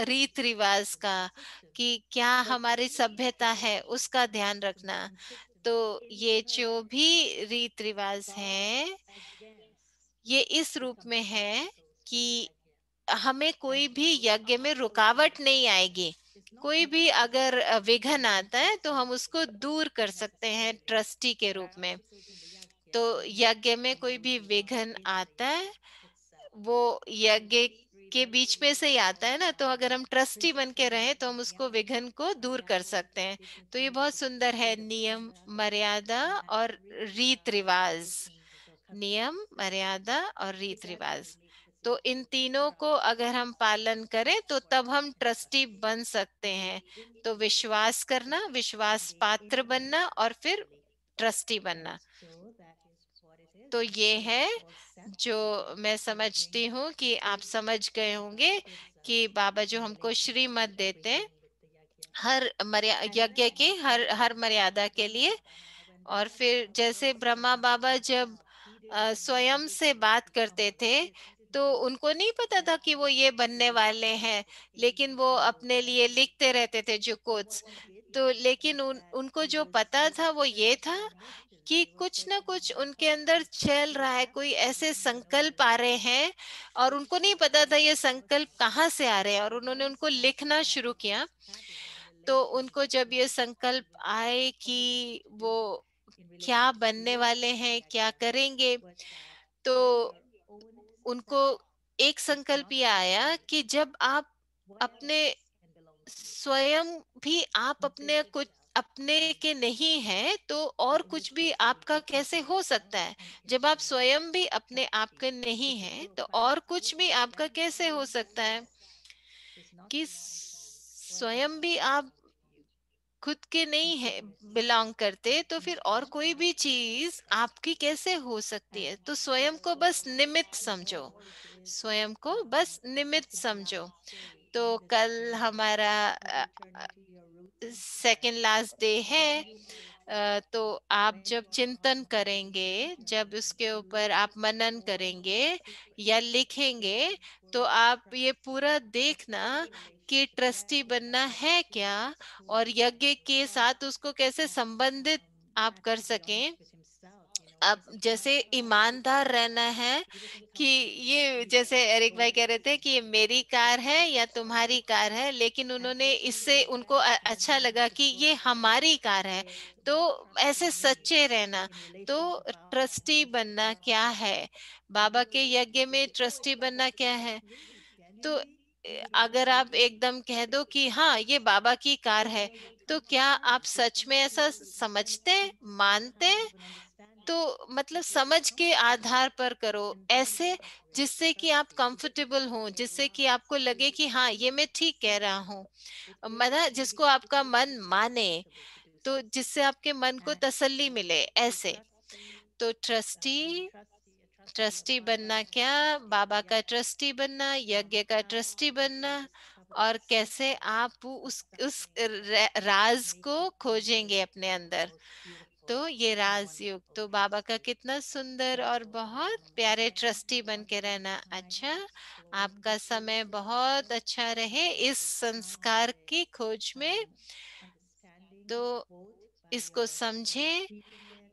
रीत रिवाज का, कि क्या हमारी सभ्यता है उसका ध्यान रखना। तो ये जो भी रीत रिवाज हैं ये इस रूप में है कि हमें कोई भी यज्ञ में रुकावट नहीं आएगी। कोई भी अगर विघन आता है तो हम उसको दूर कर सकते हैं ट्रस्टी के रूप में। तो यज्ञ में कोई भी विघन आता है वो यज्ञ के बीच में से ही आता है ना, तो अगर हम ट्रस्टी बन के रहें तो हम उसको विघन को दूर कर सकते हैं। तो ये बहुत सुंदर है, नियम, मर्यादा और रीत रिवाज। नियम, मर्यादा और रीत रिवाज, तो इन तीनों को अगर हम पालन करें तो तब हम ट्रस्टी बन सकते हैं। तो विश्वास करना, विश्वास पात्र बनना और फिर ट्रस्टी बनना। तो ये है जो मैं समझती हूँ कि आप समझ गए होंगे कि बाबा जो हमको श्रीमत देते हैं हर यज्ञ के हर हर मर्यादा के लिए। और फिर जैसे ब्रह्मा बाबा जब स्वयं से बात करते थे तो उनको नहीं पता था कि वो ये बनने वाले हैं, लेकिन वो अपने लिए लिखते रहते थे जो कोट्स। तो लेकिन उनको जो पता था वो ये था कि कुछ ना कुछ उनके अंदर चल रहा है, कोई ऐसे संकल्प आ रहे हैं और उनको नहीं पता था ये संकल्प कहाँ से आ रहे हैं, और उन्होंने उनको लिखना शुरू किया। तो उनको जब ये संकल्प आए कि वो क्या बनने वाले हैं, क्या करेंगे, तो उनको एक संकल्प ये आया कि जब आप अपने स्वयं भी आप अपने कुछ अपने के नहीं है तो और कुछ भी आपका कैसे हो सकता है? जब आप स्वयं भी अपने आप के नहीं हैं तो और कुछ भी आपका कैसे हो सकता है? कि स्वयं भी आप खुद के नहीं है बिलोंग करते तो फिर और कोई भी चीज आपकी कैसे हो सकती है? तो स्वयं को बस निमित्त समझो, स्वयं को बस निमित्त समझो। तो कल हमारा सेकेंड लास्ट डे है। तो आप जब चिंतन करेंगे, जब उसके ऊपर आप मनन करेंगे या लिखेंगे, तो आप ये पूरा देखना कि ट्रस्टी बनना है क्या, और यज्ञ के साथ उसको कैसे संबंधित आप कर सकें। अब जैसे ईमानदार रहना है कि ये जैसे एरिक भाई कह रहे थे कि ये मेरी कार है या तुम्हारी कार है, लेकिन उन्होंने इससे उनको अच्छा लगा कि ये हमारी कार है। तो ऐसे सच्चे रहना। तो ट्रस्टी बनना क्या है? बाबा के यज्ञ में ट्रस्टी बनना क्या है? तो अगर आप एकदम कह दो कि हाँ ये बाबा की कार है, तो क्या आप सच में ऐसा समझते हैं, मानते हैं? तो मतलब समझ के आधार पर करो ऐसे, जिससे कि आप कंफर्टेबल हो, जिससे कि आपको लगे कि हाँ ये मैं ठीक कह रहा हूँ। मतलब जिसको आपका मन माने, तो जिससे आपके मन को तसल्ली मिले ऐसे। तो ट्रस्टी, ट्रस्टी बनना क्या? बाबा का ट्रस्टी बनना, यज्ञ का ट्रस्टी बनना। और कैसे आप राज को खोजेंगे अपने अंदर। तो ये राजयोग तो बाबा का कितना सुंदर और बहुत प्यारे ट्रस्टी बन के रहना। अच्छा, आपका समय बहुत अच्छा रहे इस संस्कार की खोज में। तो इसको समझें,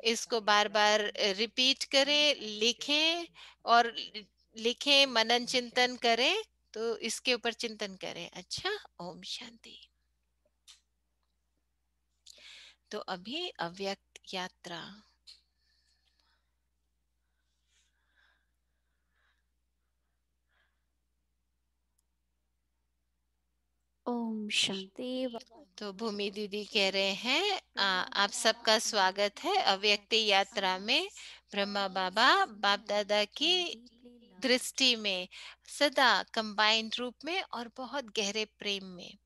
इसको बार बार रिपीट करें, लिखें, और लिखें, मनन चिंतन करें। तो इसके ऊपर चिंतन करें। अच्छा, ओम शांति। तो अभी अव्यक्त यात्रा। ओम शांति। तो भूमि दीदी कह रहे हैं आप सबका स्वागत है अव्यक्ति यात्रा में। ब्रह्मा बाबा बाप दादा की दृष्टि में सदा कंबाइंड रूप में और बहुत गहरे प्रेम में।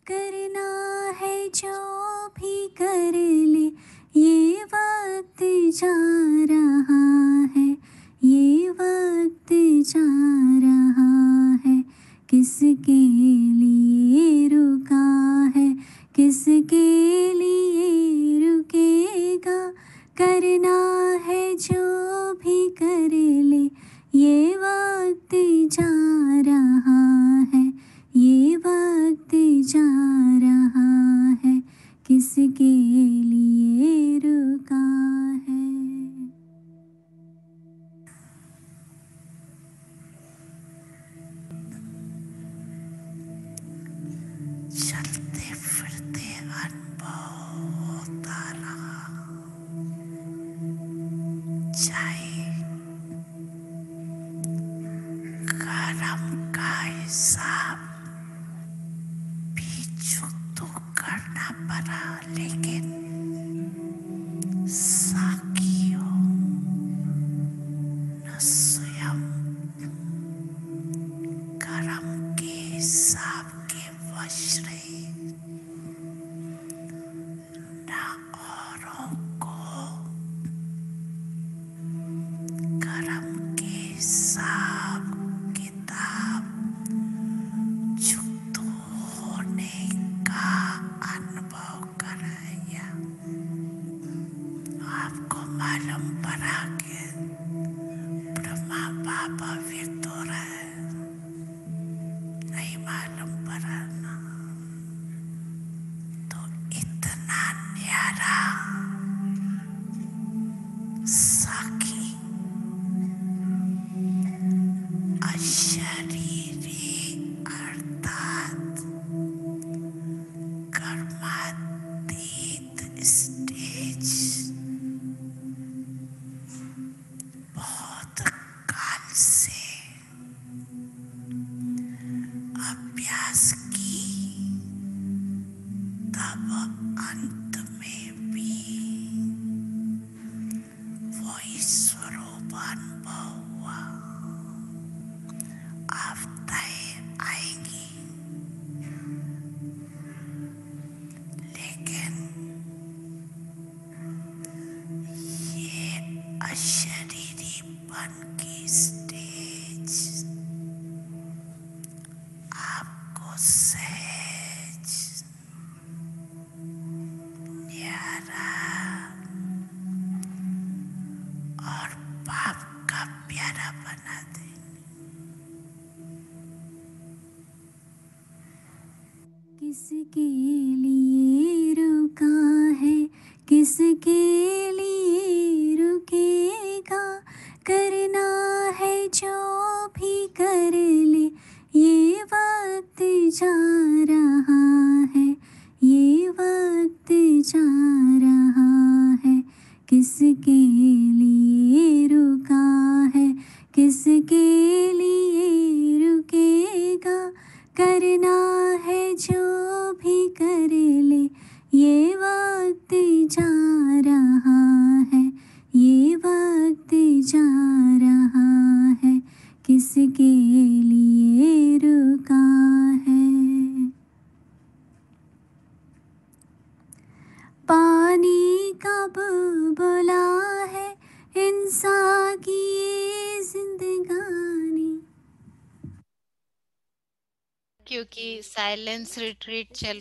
करना है जो भी कर ले, ये वक्त जा रहा है, ये वक्त जा रहा है। किसके लिए रुका है, किसके लिए रुकेगा। करना है जो भी कर ले, ये वक्त जा रहा है, ये वक्त जा रहा है। किसके लिए रुका है। चलते फिरते अनुभव होता रहा, चाहे कर्म का हिसाब भी तो करना पड़ा, लेकिन साकियों न स्वयं कर्म के हिसाब के वश रहे, न औरों को कर्म के हिसाब किताब चुप होने का अनुभव कराया। आपको मालूम पड़ा कि ब्रह्मा बाबा व्यक्त हो रहा है? नहीं मालूम पड़ा ना। तो इतना न्यारा साकी अशरीरी अर्थात कर्मातीत स्टेज बहुत काल से प्रयास की, तब अंत में भी वही स्वरूप अनुभव हुआ। आपदाएं आएंगी, लेकिन ये अशरीरीपन की स्टेज आपको सहज, न्यारा और पाप का प्यारा बना दे। किसके लिए रुका है, किसके लिए रुकेगा, करना है जो भी कर ले, ये वक्त जा रहा है, ये वक्त जा रहा है। किसके लिए रुका है, किसके लिए रुकेगा, करना है जो भी कर ले, ये वक्त जा रहा है, ये वक्त जा रहा है। किसके लिए रुका है। पानी का बुलबुला है इंसान की ये जिंदगानी। क्योंकि साइलेंस रिट्रीट चल